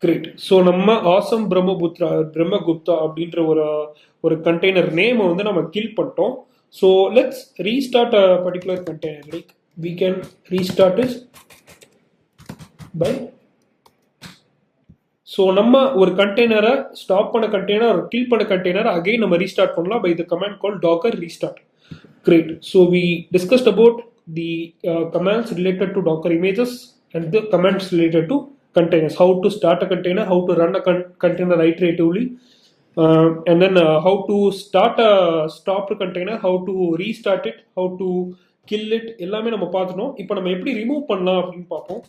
Speaker 1: Great. So நம்ம awesome பிரம்மகுப்தா அப்படின்ற ஒரு கண்டெய்னர் நேம் வந்து நம்ம கில் பண்ணிட்டோம். So let's restart a particular container. Like we can restart it by, so நம்ம ஒரு கண்டெய்னரை ஸ்டாப் பண்ண கண்டெய்னர், கில் பண்ண கண்டெய்னர் அகைன் நம்ம ரீஸ்டார்ட் பண்ணலாம் by the command call docker restart. Great. So we discussed about the commands related to docker images and the commands related to containers, how to start a container, how to run a container iteratively, and then how to start a stopped container, how to restart it, how to kill it, எல்லாமே நம்ம பார்த்துட்டோம். இப்போ நம்ம எப்படி ரிமூவ் பண்ணலாம் அப்படின்னு பார்ப்போம்.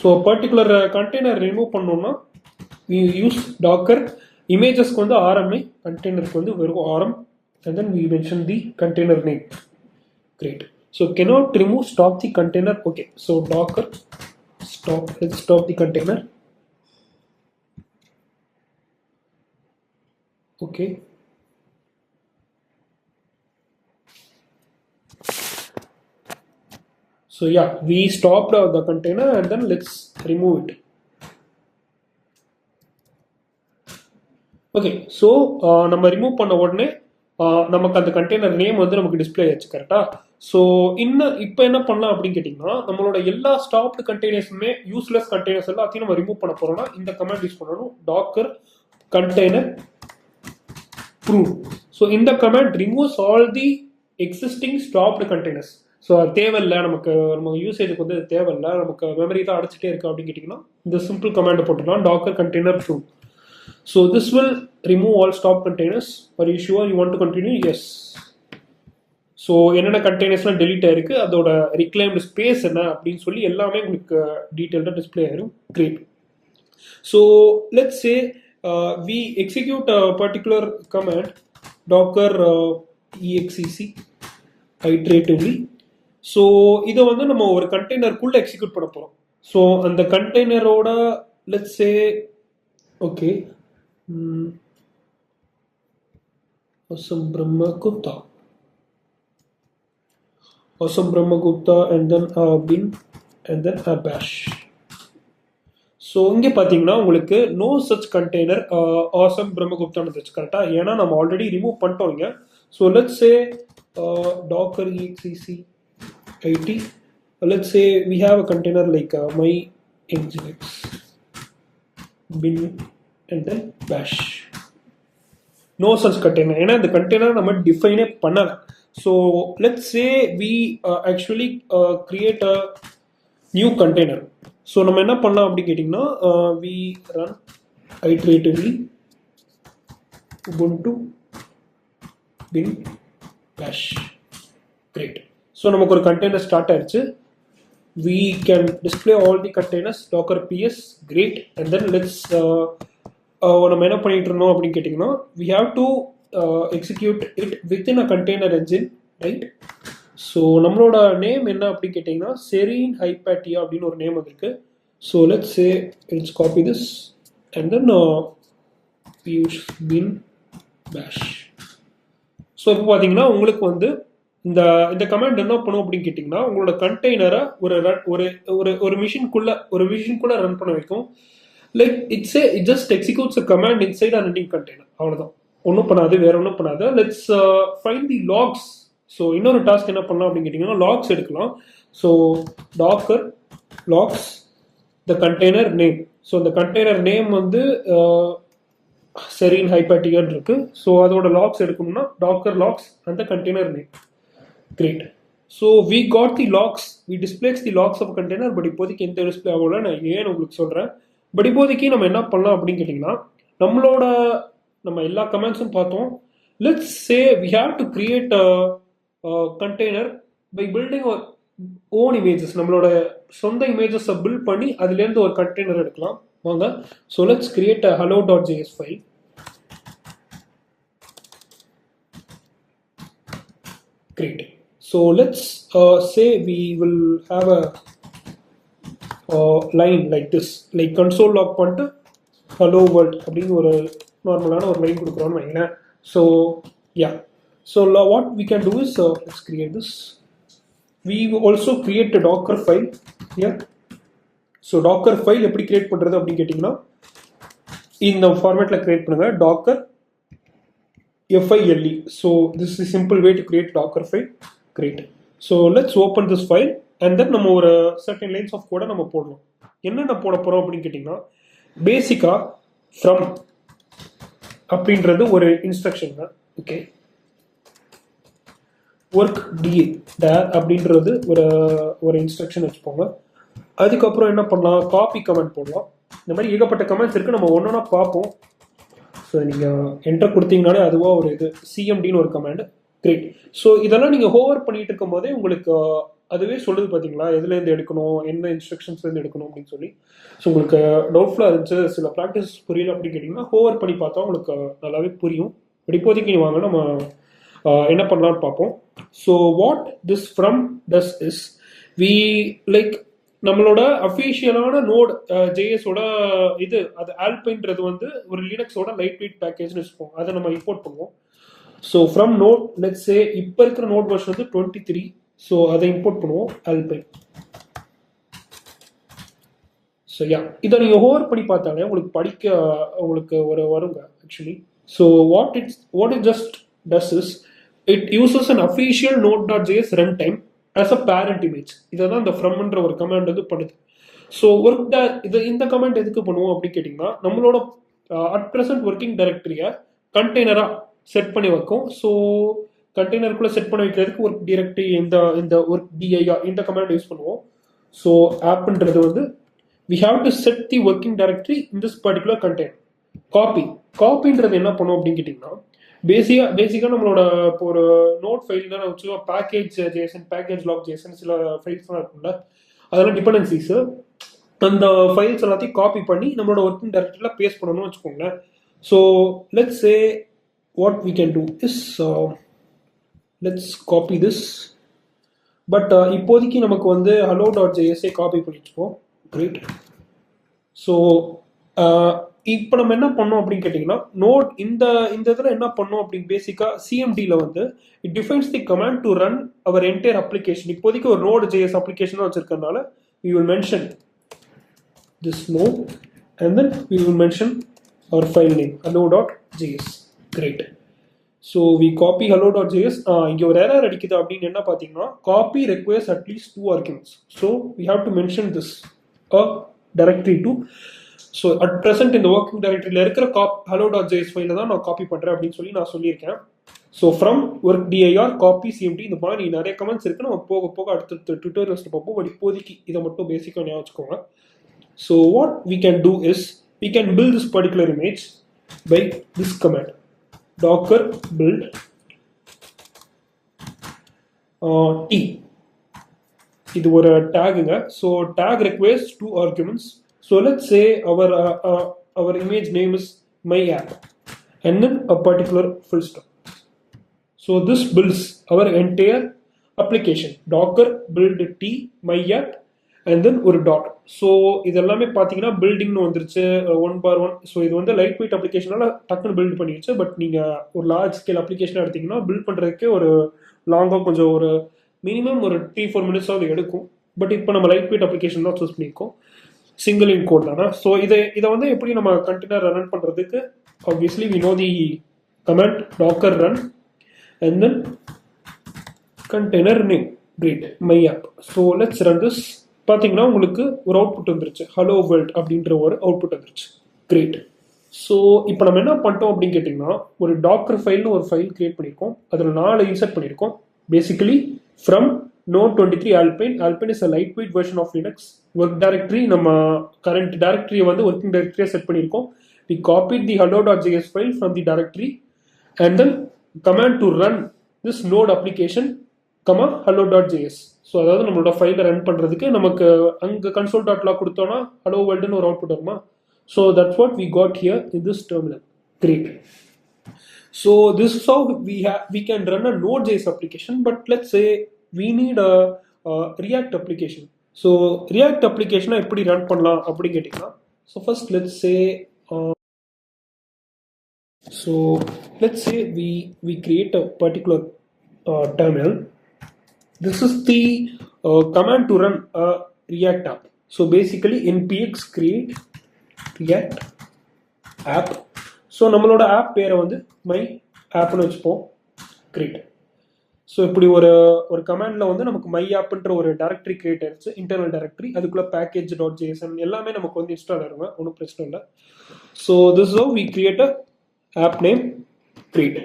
Speaker 1: ஸோ பர்டிகுலர் கண்டெய்னர் ரிமூவ் பண்ணோம்னா we use docker imagesக்கு வந்து RMA, கண்டெய்னருக்கு வந்து வெறும் RM, and then we mention the container name. Great. So cannot remove, stop the container. Okay, so docker stop, let's stop the container. Okay, so yeah, we stopped the container and then let's remove it. Okay, so நம்ம ரிமூவ் பண்ண உடனே நமக்கு அந்த கண்டெய்னர் நேம் வந்து நமக்கு டிஸ்பிளே ஆச்சு, கரெக்டா? ஸோ இப்போ என்ன பண்ணலாம் அப்படின்னு கேட்டிங்கன்னா, நம்மளோட எல்லா ஸ்டாப்டு கண்டெய்னர்ஸுமே, யூஸ்லெஸ் கண்டெய்னர்ஸ் எல்லாத்தையும் நம்ம ரிமூவ் பண்ண போகிறோம்னா இந்த கமாண்ட் யூஸ் பண்ணணும், டாக்கர் கண்டெய்னர் prune. ஸோ இந்த command removes all the existing stopped containers. So அது தேவையில்லை, நம்ம யூசேஜுக்கு வந்து தேவையில்லை, நமக்கு மெமரி தான் அடைச்சிட்டே இருக்கு அப்படின்னு கேட்டிங்கன்னா இந்த சிம்பிள் கமாண்டை போட்டுக்கலாம், docker container prune. So this will remove all stop containers. Are you sure you want to continue? Yes. So என்னென்ன கண்டெய்னர்ஸ்லாம் டெலீட் ஆயிருக்கு, அதோட ரிக்ளைம்டு ஸ்பேஸ் என்ன அப்படின்னு சொல்லி எல்லாமே உங்களுக்கு டீட்டெயில்டாக டிஸ்பிளே ஆயிரும். Great. So let's say we execute a particular command docker exec iteratively. So இதை வந்து நம்ம ஒரு கண்டெய்னருக்குள்ள எக்ஸிக்யூட் பண்ண போகிறோம். ஸோ அந்த கண்டெய்னரோட let's say okay awesome brahmagupta and then bin and then a bash. So இங்கே பார்த்தீங்கன்னா உங்களுக்கு no such container awesome brahmagupta வச்சு, கரெக்டா? ஏன்னா நம்ம ஆல்ரெடி ரிமூவ் பண்ணிட்டோம் இங்கே. So let's say docker exec it, let's say we have a container like my nginx bin and then bash. No such container, ஏன்னா இந்த கண்டெய்னர் நம்ம டிஃபைனே பண்ணல. So let's say we actually create a new container. So நம்ம என்ன பண்ணலாம் அப்படின்னு கேட்டிங்கன்னா, we run iteratively ubuntu bin bash. Great. So நமக்கு ஒரு கண்டெய்னர் ஸ்டார்ட் ஆயிடுச்சு. we can display all the containers docker ps. Great. And then let's நம்ம என்ன பண்ணிட்டு இருந்தோம் அப்படின்னு கேட்டிங்கன்னா, we have to execute it within a container engine, right? So நம்மளோட நேம் என்ன அப்படின்னு கேட்டிங்கன்னா Serene Hypatia அப்படின்னு ஒரு நேம் இருக்கு. So let's say let's copy this and then use bin bash. So இப்போ பார்த்தீங்கன்னா உங்களுக்கு வந்து இந்த இந்த கமாண்ட் என்ன பண்ணும் அப்படின்னு கேட்டிங்கன்னா, உங்களோட கண்டெய்னரை ஒரு மிஷின்குள்ளே ரன் பண்ண வைக்கும். Like it just executes a command inside a running container. அவ்வளோதான், ஒன்றும் பண்ணாது, வேற ஒன்றும் பண்ணாது. Let's find the logs. So இன்னொரு டாஸ்க் என்ன பண்ணலாம் அப்படின்னு கேட்டிங்கன்னா, லாக்ஸ் எடுக்கலாம். So docker logs the container name. So இந்த கண்டெய்னர் நேம் வந்து Serene Hypatia இருக்கு. ஸோ அதோட லாக்ஸ் எடுக்கணும்னா டாக்கர் லாக்ஸ் அந்த container name. Great. So we got the logs, we displays the logs of container. But இப்போதைக்கு எந்த டிஸ்பிளே ஆகல, நான் ஏன் உங்களுக்கு சொல்கிறேன். பட் இப்போதைக்கு நம்ம என்ன பண்ணலாம் அப்படின்னு கேட்டிங்கன்னா, நம்ம எல்லா கமெண்ட்ஸும் பார்த்தோம். Let's say we have to create container by building own images. நம்மளோட சொந்த இமேஜஸை பில்ட் பண்ணி அதுலேருந்து ஒரு கண்டெய்னர் எடுக்கலாம் வாங்க. So let's create a hello.js file. Great. So let's say we will have a line like this, like console log பண்ணிட்டு hello world அப்படின்னு ஒரு நார்மலான ஒரு லைன் கொடுக்குறோம்னு வைங்களேன். So yeah, so what we can do is let's create this. We also create a docker file here. So docker file எப்படி கிரியேட் பண்ணுறது அப்படின்னு கேட்டிங்கன்னா, இந்த ஃபார்மேட்டில் கிரியேட் பண்ணுங்க, docker file. So this is a simple way to create docker file. Great. So let's open this file and then நம்ம ஒரு certain lines of code நம்ம போடணும். என்னென்ன போட போகிறோம் அப்படின்னு கேட்டிங்கன்னா, பேசிக்காக from அப்படின்றது ஒரு இன்ஸ்ட்ரக்ஷன் தான். ஓகே, ஒர்க் da there அப்படின்றது ஒரு இன்ஸ்ட்ரக்ஷன் வச்சுப்போங்க. அதுக்கப்புறம் என்ன பண்ணலாம், காப்பி கமெண்ட் போடலாம். இந்த மாதிரி ஏகப்பட்ட கமெண்ட்ஸ் இருக்குது, நம்ம ஒன்றா பார்ப்போம். ஸோ நீங்கள் என்டர் கொடுத்தீங்கனாலே அதுவாக ஒரு இது சிஎம்டின்னு ஒரு கமாண்ட். கிரேட். ஸோ இதெல்லாம் நீங்கள் ஹோவர் பண்ணிட்டு இருக்கும் போதே உங்களுக்கு அதுவே சொல்லுது பார்த்தீங்களா, எதுலேருந்து எடுக்கணும், என்ன இன்ஸ்ட்ரக்ஷன்ஸ்லேருந்து எடுக்கணும் அப்படின்னு சொல்லி. ஸோ உங்களுக்கு டவுட்ஃபுல்லாக இருந்துச்சு, சில ப்ராக்டிஸ் புரியல அப்படின்னு கேட்டிங்கன்னா ஹோவர் பண்ணி பார்த்தா உங்களுக்கு நல்லாவே புரியும். பட் இப்போதைக்கு நீ வாங்க, நம்ம என்ன பண்ணலான்னு பார்ப்போம். So what this from does is, we like நம்மளோட அஃபிஷியலான நோட் ஜேஎஸோட அது ஆல்பைன்றது வந்து ஒரு லினக்ஸோட லைட் வெயிட் பேக்கேஜ்னு வச்சுப்போம். அதை நம்ம இம்போர்ட் பண்ணுவோம். So from node let's say இப்போ இருக்கிற நோட் வெர்ஷன் வந்து 23. ஸோ அதை இம்போர்ட் பண்ணுவோம் ஆல்பைன். ஸோ யா, இதை நீங்கள் ஹோவர் பண்ணி பார்த்தாலே உங்களுக்கு வருங்க actually. So what it just does is, it uses an official node.js run time as a parent image. இதை தான் இந்த ஃப்ரம்ன்ற ஒரு கமாண்ட் வந்து பண்ணுது. ஸோ இந்த கமாண்ட் எதுக்கு பண்ணுவோம் அப்படின்னு கேட்டிங்கன்னா, நம்மளோட அட் ப்ரெசன்ட் ஒர்க்கிங் டைரக்டரியை கண்டெய்னராக செட் பண்ணி வைக்கும். ஸோ கண்டெய்னருக்குள்ளே செட் பண்ணி வைக்கிறதுக்கு ஒர்க் டைரக்டரி இந்த ஒர்க் டிஐயா இந்த கமாண்ட் யூஸ் பண்ணுவோம். ஸோ ஆப்ன்றது வந்து we have to set the working directory in this particular container. காப்பின்றது என்ன பண்ணுவோம் அப்படின்னு கேட்டிங்கன்னா, பேசிக்காக நம்மளோட இப்போ ஒரு நோட் ஃபைல் தான் வச்சு package JSON, package lock JSON, சில ஃபைல்ஸ்லாம் இருக்கும்ல, அதெல்லாம் டிபெண்டன்சிஸு. அந்த ஃபைல்ஸ் எல்லாத்தையும் காப்பி பண்ணி நம்மளோட ஒர்க்கிங் டைரக்டரியில் பேஸ்ட் பண்ணணும்னு வச்சுக்கோங்களேன். So let's say what we can do is let's copy this. But இப்போதைக்கு நமக்கு வந்து hello.jsஐ காப்பி பண்ணிட்டுருக்கோம். கிரேட். ஸோ இப்போ நம்ம என்ன பண்ணோம் அப்படின்னு கேட்டிங்கன்னா, நோட் இந்த இதில் என்ன பண்ணோம் அப்படின்னு பேசிக்காக சிஎம்டியில் வந்து it defines the command to run our entire application. இப்போதைக்கு ஒரு நோட் ஜேஎஸ் அப்ளிகேஷன் வச்சிருக்கனால we will mention this node and then we will mention our file name hello.js. Great. So we copy hello.js. இங்கே ஒரு error அடிக்குது அப்படின்னு என்ன பார்த்தீங்கன்னா, copy requires at least 2 arguments. So we have to mention this directory to so at present இந்த ஒர்க்கிங் டைரக்டரியில் இருக்கிற hello.js ஃபைல தான் நான் காப்பி பண்ணுறேன் அப்படின்னு சொல்லி நான் சொல்லியிருக்கேன். So from work DIR copy CMD இந்த மாதிரி நிறைய கமெண்ட்ஸ் இருக்குது. நம்ம போக போக அடுத்த டுட்டோரியல்ஸில் பார்ப்போம். பட் இப்போதைக்கு இதை மட்டும் பேசிக்காக ஞாபகம் வச்சுக்கோங்க. So what we can do is we can build this particular image by this command docker build t. இது ஒரு டேகுங்க. So tag requires 2 arguments. So let's say our image name is my app and then a particular full stop. So this builds our entire application docker build t my app and then ஒரு டாட். ஸோ இது எல்லாமே பார்த்தீங்கன்னா பில்டிங்னு வந்துருச்சு 1/1. ஸோ இது வந்து லைட் வெயிட் அப்ளிகேஷனால டக்குன்னு பில்ட் பண்ணிடுச்சு. பட் நீங்கள் ஒரு லார்ஜ் ஸ்கேல் அப்ளிகேஷனாக எடுத்தீங்கன்னா பில்ட் பண்ணுறதுக்கே ஒரு லாங்காக கொஞ்சம் ஒரு மினிமம் ஒரு 3-4 மினிட்ஸாவது எடுக்கும். பட் இப்போ நம்ம லைட் வெயிட் அப்ளிகேஷன் தான் சூஸ் பண்ணியிருக்கோம், சிங்கிள் இன் கோட் தானே. ஸோ இதை வந்து எப்படி நம்ம கண்டெய்னர் ரன் பண்ணுறதுக்கு obviously we know the command docker run and then container name great my app. So let's run this. பார்த்தீங்கன்னா உங்களுக்கு ஒரு அவுட்புட் வந்துருச்சு, ஹலோ வேர்ல்ட் அப்படின்ற ஒரு அவுட்புட் வந்துருச்சு. கிரேட். ஸோ இப்போ நம்ம என்ன பண்ணிட்டோம் அப்படின்னு கேட்டிங்கன்னா ஒரு டாக்கர் ஃபைல்னு ஒரு ஃபைல் கிரியேட் பண்ணியிருக்கோம். அதில் 4 இன்சர்ட் பண்ணியிருக்கோம். Basically from node 23 alpine is a lightweight version of Linux. Work directory நம்ம கரண்ட் டைரக்டரியை வந்து ஒர்க்கிங் டைரக்டரியாக செட் பண்ணியிருக்கோம். we copied the hello.js file from the directory and then command to run this node application hello.js. So அதாவது நம்மளோட ஃபைலை ரன் பண்ணுறதுக்கு நமக்கு அங்கே console.log கொடுத்தோன்னா ஹலோ வேர்ல்டுன்னு ஒரு அவுட்புட் வருமா. So that's what we got here in this terminal. Great. So this is how we can run a node.js application, but let's say we need a React application. So React application எப்படி ரன் பண்ணலாம் அப்படின்னு கேட்டிங்கன்னா so first let's say we create a particular terminal. This is the command to run a React app. So basically npx create React app. So நம்மளோட ஆப் பேரை வந்து மை ஆப்னு வச்சுப்போம். கிரியேட். ஸோ இப்படி ஒரு கமாண்டில் வந்து நமக்கு மை ஆப்ன்ற ஒரு டைரக்டரி கிரியேட் ஆயிடுச்சு, இன்டர்னல் டைரக்டரி. அதுக்குள்ளே package.json எல்லாமே நமக்கு வந்து இன்ஸ்டால் ஆகிருங்க, ஒன்றும் பிரச்சனை இல்லை. So this how we create a app name create.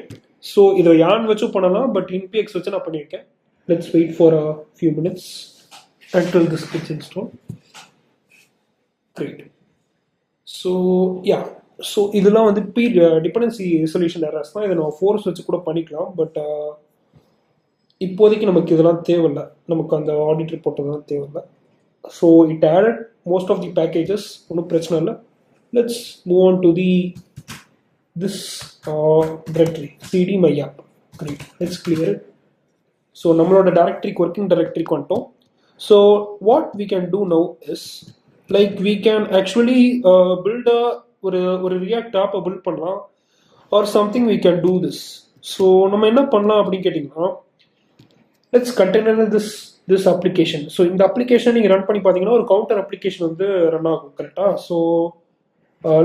Speaker 1: So இதை யான் வச்சும் பண்ணலாம், பட் npx வச்சு நான் பண்ணியிருக்கேன். Let's wait for a few minutes until this gets installed. Great. So yeah, so இதெல்லாம் வந்து டிபெண்டன்சி ரெசல்யூஷன் எரர்ஸ் தான். இதை நம்ம ஃபோர்ஸ் வச்சு கூட பண்ணிக்கலாம், பட் இப்போதைக்கு நமக்கு இதெல்லாம் தேவையில்லை. நமக்கு அந்த ஆடிட் ரிப்போர்ட் தான் தேவையில்லை. So it added most of the packages, ஒன்றும் பிரச்சனை இல்லை. Let's move on to the this directory cd my app. Great. Let's clear it. So நம்மளோட டைரக்டரிக்கு ஒர்க்கிங் டைரக்டரிக்கு வந்துட்டோம். So what we can do now is like we can actually build ஒரு ரியாக்ட் ஆப்பை பில்ட் பண்ணலாம் or something we can do this. So நம்ம என்ன பண்ணலாம் அப்படின்னு கேட்டிங்கன்னா let's container this application. So இந்த அப்ளிகேஷன் நீங்கள் ரன் பண்ணி பார்த்தீங்கன்னா ஒரு கவுண்டர் அப்ளிகேஷன் வந்து ரன் ஆகும், கரெக்டாக? So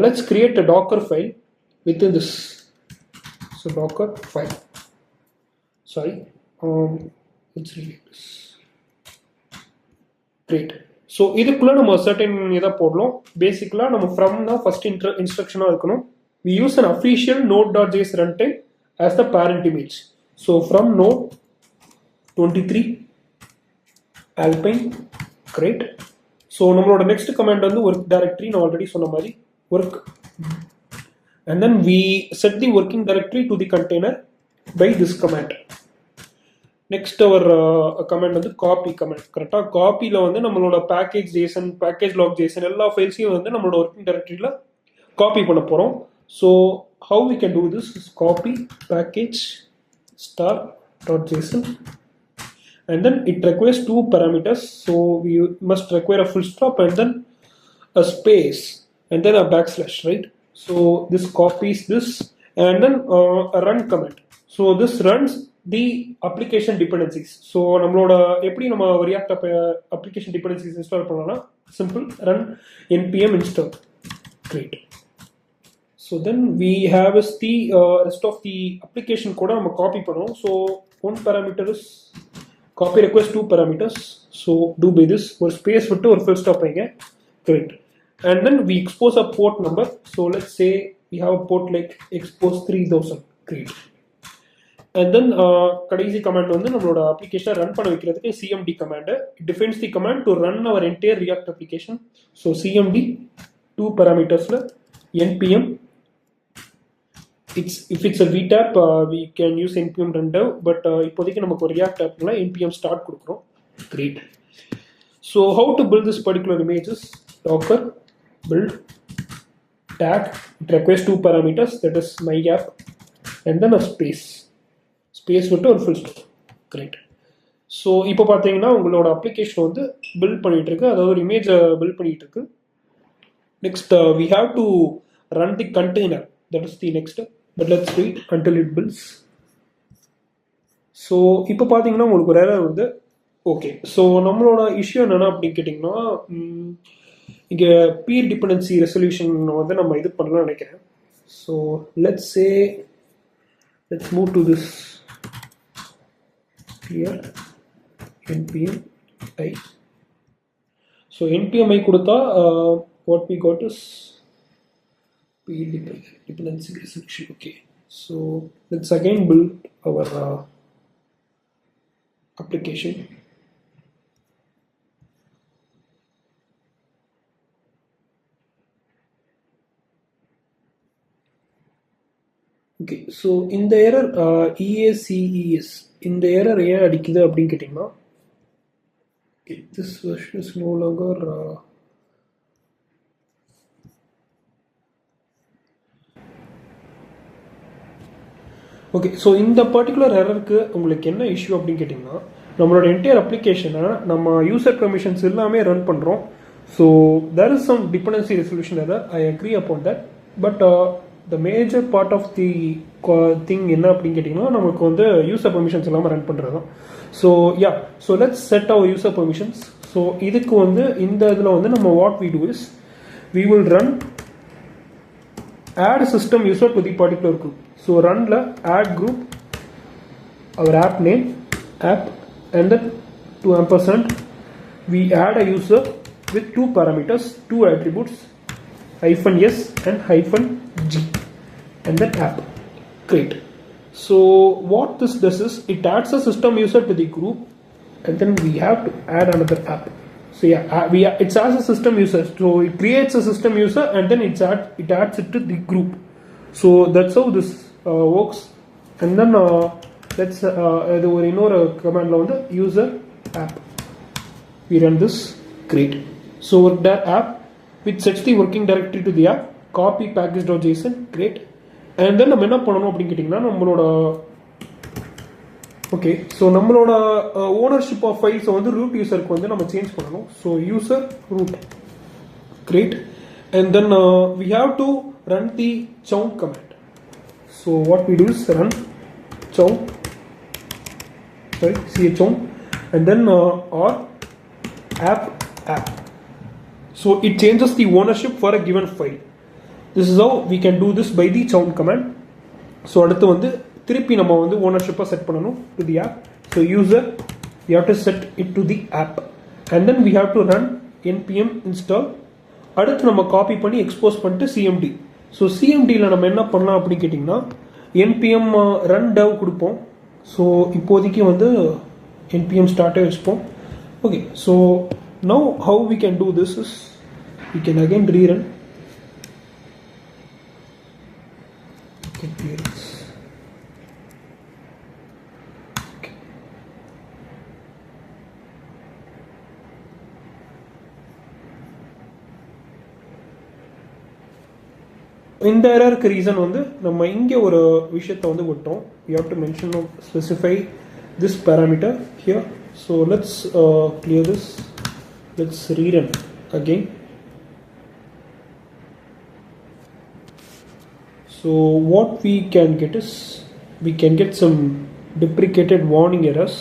Speaker 1: let's create a docker file within this. So docker file, sorry, let's read this. Great. So இதுக்குள்ளே நம்ம சர்டன் இதை போடலாம். பேசிக்கலாக நம்ம ஃப்ரம் தான் ஃபர்ஸ்ட் இன்ஸ்ட்ரக்ஷனாக இருக்கணும். we use an official node.js runtime as the parent image. So from node 23 alpine. Great. So நம்மளோட நெக்ஸ்ட் கமாண்ட் வந்து ஒர்க் டைரக்டரி, நான் ஆல்ரெடி சொன்ன மாதிரி work, and then we set the working directory to the container by this command. Next our command வந்து காப்பி கமெண்ட். கரெக்டாக காப்பியில் வந்து நம்மளோட package JSON, package lock JSON எல்லா ஃபைல்ஸையும் வந்து நம்மளோட ஒர்க்கிங் டைரக்டரியில் காப்பி பண்ண போகிறோம். So how we can do this is copy package star.json and then it requires 2 parameters. So we must require a full stop and then a space and then a backslash, right? So this copies this and then a run command. So this runs the application dependencies. So நம்மளோட எப்படி நம்ம ரியாக்ட் அப்ளிகேஷன் டிபெண்டன்சிஸ் இன்ஸ்டால் பண்ணலாம்னா simple run npm install. Great. So then we have is the rest of the application கூட நம்ம காப்பி பண்ணுவோம். So 1 parameter is copy request 2 parameters. So to by this ஒரு ஸ்பேஸ் விட்டு ஒரு ஃபுல் ஸ்டாப் வைங்க. Great. and then we expose a port number. So let's say we have a port like expose 3000. Great. And then கடைசி கமாண்ட் வந்து நம்மளோட அப்ளிகேஷனை ரன் பண்ண வைக்கிறதுக்கு cmd command. It defines the command to run our entire React application. So cmd 2 parametersல npm. If it's a vtap, we can use npm rundev, but இப்போதைக்கு நமக்கு ஒரு React appல npm start கொடுக்குறோம். Great. So how to build this particular image is docker build tag. It requires 2 parameters, that is my app, and then a space விட்டு ஒரு ஃபுல் ஸ்டாப். கிரேட். ஸோ இப்போ பார்த்தீங்கன்னா உங்களோட அப்ளிகேஷன் வந்து பில்ட் பண்ணிட்டு இருக்கு, அதாவது ஒரு இமேஜை பில்ட் பண்ணிட்டு இருக்கு. Next we have to run the container, that is the next. But let's wait until it builds. So இப்போ பார்த்தீங்கன்னா உங்களுக்கு ஒரு எரர் வருது. ஓகே, ஸோ நம்மளோட இஷ்யூ என்னென்னா அப்படின்னு கேட்டிங்கன்னா, இங்கே பீர் டிபெண்டன்சி ரெசல்யூஷன் வந்து நம்ம இது பண்ணலாம்னு நினைக்கிறேன். So let's move to this here npm I. So npm I கொடுத்தா what we got is peel dependency resolution. Okay, so let's again build our application. Okay, so in the error EACES, இந்த எரர் ஏன் அடிக்குது அப்படின்னு கேட்டிங்கன்னா, this version is no longer okay. So இந்த பர்டிகுலர் எரருக்கு உங்களுக்கு என்ன இஷ்யூ அப்படின்னு கேட்டிங்கன்னா, நம்மளோட என்டையர் அப்ளிகேஷனை நம்ம யூசர் பெர்மிஷன்ஸ் எல்லாமே ரன் பண்ணுறோம். So there is some dependency resolution error, I agree upon that. But the major part of the thing என்ன அப்படின்னு கேட்டிங்கன்னா, நமக்கு வந்து யூசர் பெர்மிஷன்ஸ் இல்லாமல் ரன் பண்ணுறது தான். So yeah, so let's set our user permissions. So இதுக்கு வந்து இந்த இதில் வந்து நம்ம what we do is we will run add system user to the particular group. So runல add group, our app name app, and then to ampersand we add a user with 2 parameters, 2 attributes, -s and -g, and then app. Great. So what this does is it adds a system user to the group, and then we have to add another app. So yeah, it's as a system user. So it creates a system user and then it adds it to the group. So that's how this works. And then let's இது ஒரு இன்னொரு கமாண்ட்ல வந்து user app. We run this. Great. So that app which sets the working directory to the app, copy package.json. Great. And then நம்ம என்ன பண்ணணும் அப்படின்னு கேட்டிங்கன்னா, நம்மளோட ஓகே, ஸோ நம்மளோட ஓனர்ஷிப் ஆஃப் ஃபைல்ஸை வந்து ரூட் யூசருக்கு வந்து நம்ம சேஞ்ச் பண்ணணும். So user root. Great. And then we have to run the chown command. So what we do is run chown, chowm, and then or app. So it changes the ownership for a given file. This is how we can do this by the chowm command. So அடுத்து வந்து திருப்பி நம்ம வந்து ஓனர்ஷிப்பை செட் பண்ணணும் to the app. So user we have to set it to the app, and then we have to run npm install. அடுத்து நம்ம காப்பி பண்ணி எக்ஸ்போஸ் பண்ணிட்டு சிஎம்டி. ஸோ சிஎம்டியில் நம்ம என்ன பண்ணலாம் அப்படின்னு கேட்டிங்கன்னா, npm ரன் dev கொடுப்போம். ஸோ இப்போதைக்கு வந்து npm ஸ்டார்ட்டே வச்சுப்போம். Okay, so now how we can do this is we can again rerun. இந்த எரருக்கு ரீசன் வந்து நம்ம இங்கே ஒரு விஷயத்தை வந்து விட்டோம். You have to mention specify this parameter here. So let's clear this. Let's rerun again. So what we can get is we can get some deprecated warning errors,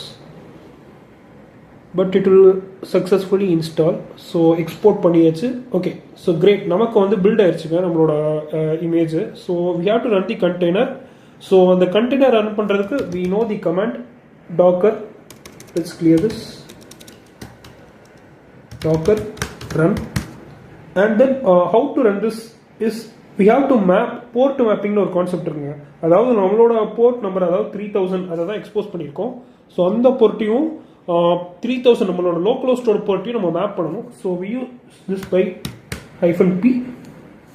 Speaker 1: but it will successfully install. So export பண்ணியாச்சு. Okay, so great. நமக்கு வந்து பில்ட் ஆயிடுச்சுங்க நம்மளோட image. So we have to run the container. So அந்த கண்டெய்னர் ரன் பண்ணுறதுக்கு we know the command docker. Let's clear this. Docker run and then how to run this is we have to map port mapping ஒரு கான்செப்ட் இருக்குங்க. அதாவது நம்மளோட போர்ட் நம்பர் அதாவது 3000 அதை தான் எக்ஸ்போஸ் பண்ணியிருக்கோம். ஸோ அந்த போர்ட்டையும் 3000 நம்மளோட லோக்கல் ஹோஸ்டோட போர்ட்டையும் நம்ம மேப் பண்ணணும். So we use this by -p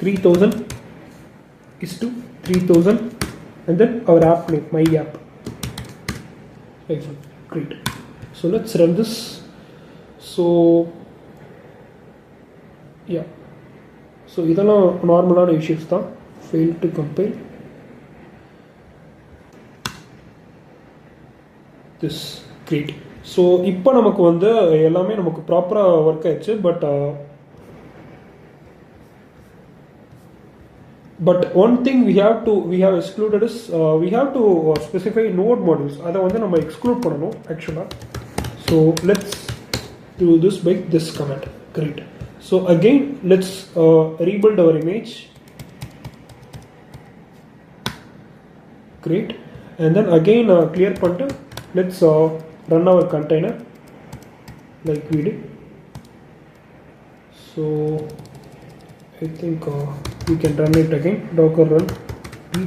Speaker 1: 3000 is to 3000 and then our app name my app. Great. So let's run this. So yeah, so இதெல்லாம் நார்மலான இஷ்யூஸ் தான். fail to compile this. Great. So இப்போ நமக்கு வந்து எல்லாமே நமக்கு ப்ராப்பராக ஒர்க் ஆயிடுச்சு. But one thing we have excluded is we have to specify node modules. அதை வந்து நம்ம எக்ஸ்க்ளூட் பண்ணணும் ஆக்சுவலாக. So let's do this by this command. Great. So again let's rebuild our image. Great. And then again clear பண்ணிட்டு let's run our container like we did. So I think we can run it again. Docker run p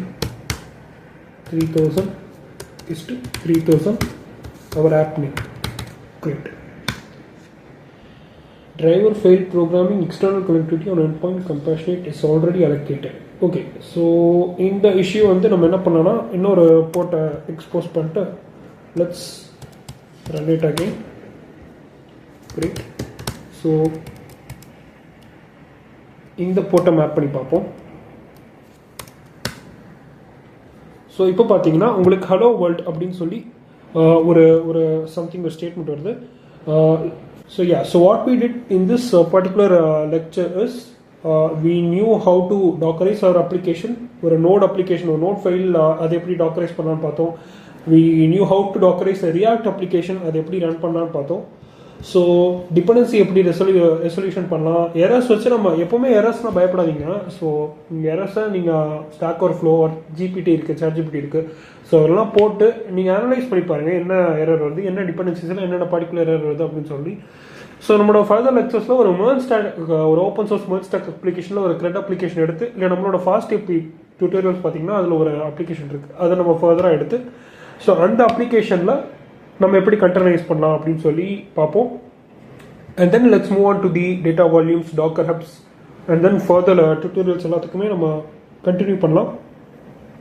Speaker 1: 3000 is to 3000 our app name. Great. Driver failed programming external connectivity on endpoint compassionate is already allocated. Okay, so இந்த இஷ்யூ வந்து நம்ம என்ன பண்ணலாம், இன்னொரு போர்ட்டை எக்ஸ்போஸ் பண்ணிட்டு let's run it again. Great. So இந்த போர்ட்டை மேப் பண்ணி பார்ப்போம். ஸோ இப்போ பார்த்தீங்கன்னா உங்களுக்கு ஹலோ வேர்ல்ட் அப்படின்னு சொல்லி ஒரு சம்திங் ஒரு ஸ்டேட்மெண்ட் வருது. So yeah, so what we did in this particular lecture is we knew how to dockerize our application. ஒரு நோட் அப்ளிகேஷன், ஒரு நோட் ஃபைல் அதை எப்படி டாக்கரைஸ் பண்ணலான்னு பார்த்தோம். we knew how to dockerize a React application, அதை எப்படி ரன் பண்ணலான்னு பார்த்தோம். ஸோ டிபெண்டன்சி எப்படி ரெசல்யூஷன் பண்ணலாம். எரர்ஸ் வச்சு நம்ம எப்போவுமே எரர்ஸ்னால் பயப்படாதீங்க. ஸோ நீங்கள் எரர்ஸை நீங்கள் ஸ்டாக் ஓவர் ஃப்ளோ, ஜிபிடி இருக்குது, சாட் ஜிபிடி இருக்குது, ஸோ அதெல்லாம் போட்டு நீங்கள் அனலைஸ் பண்ணி பாருங்கள் என்ன எரர் வருது, என்ன டிபெண்டன்சிஸில் என்னென்ன பர்டிகுலர் எரர் வருது அப்படின்னு சொல்லி. ஸோ நம்மளோட ஃபர்தர் லெக்சர்ஸில் ஒரு MERN ஸ்டாக், ஒரு ஓப்பன் சோர்ஸ் MERN ஸ்டாக் அப்ளிகேஷனில் ஒரு CRUD அப்ளிகேஷன் எடுத்து, இல்லை நம்மளோட ஃபாஸ்ட் API டியூட்டோரியல்ஸ் பார்த்தீங்கன்னா அதில் ஒரு அப்ளிகேஷன் இருக்குது, அதை நம்ம ஃபர்தராக எடுத்து ஸோ அந்த அப்ளிகேஷனில் நம்ம எப்படி கண்டெய்னரைஸ் பண்ணலாம் அப்படின்னு சொல்லி பார்ப்போம். and then let's move on to the data volumes, docker hubs, and then further tutorials எல்லாத்துக்குமே நம்ம கண்டினியூ பண்ணலாம்.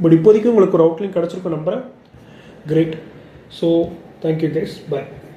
Speaker 1: பட் இப்போதைக்கு உங்களுக்கு ஒரு அவுட்லைன் கிடச்சிருக்கும் நம்புறேன். Great. So thank you guys, by.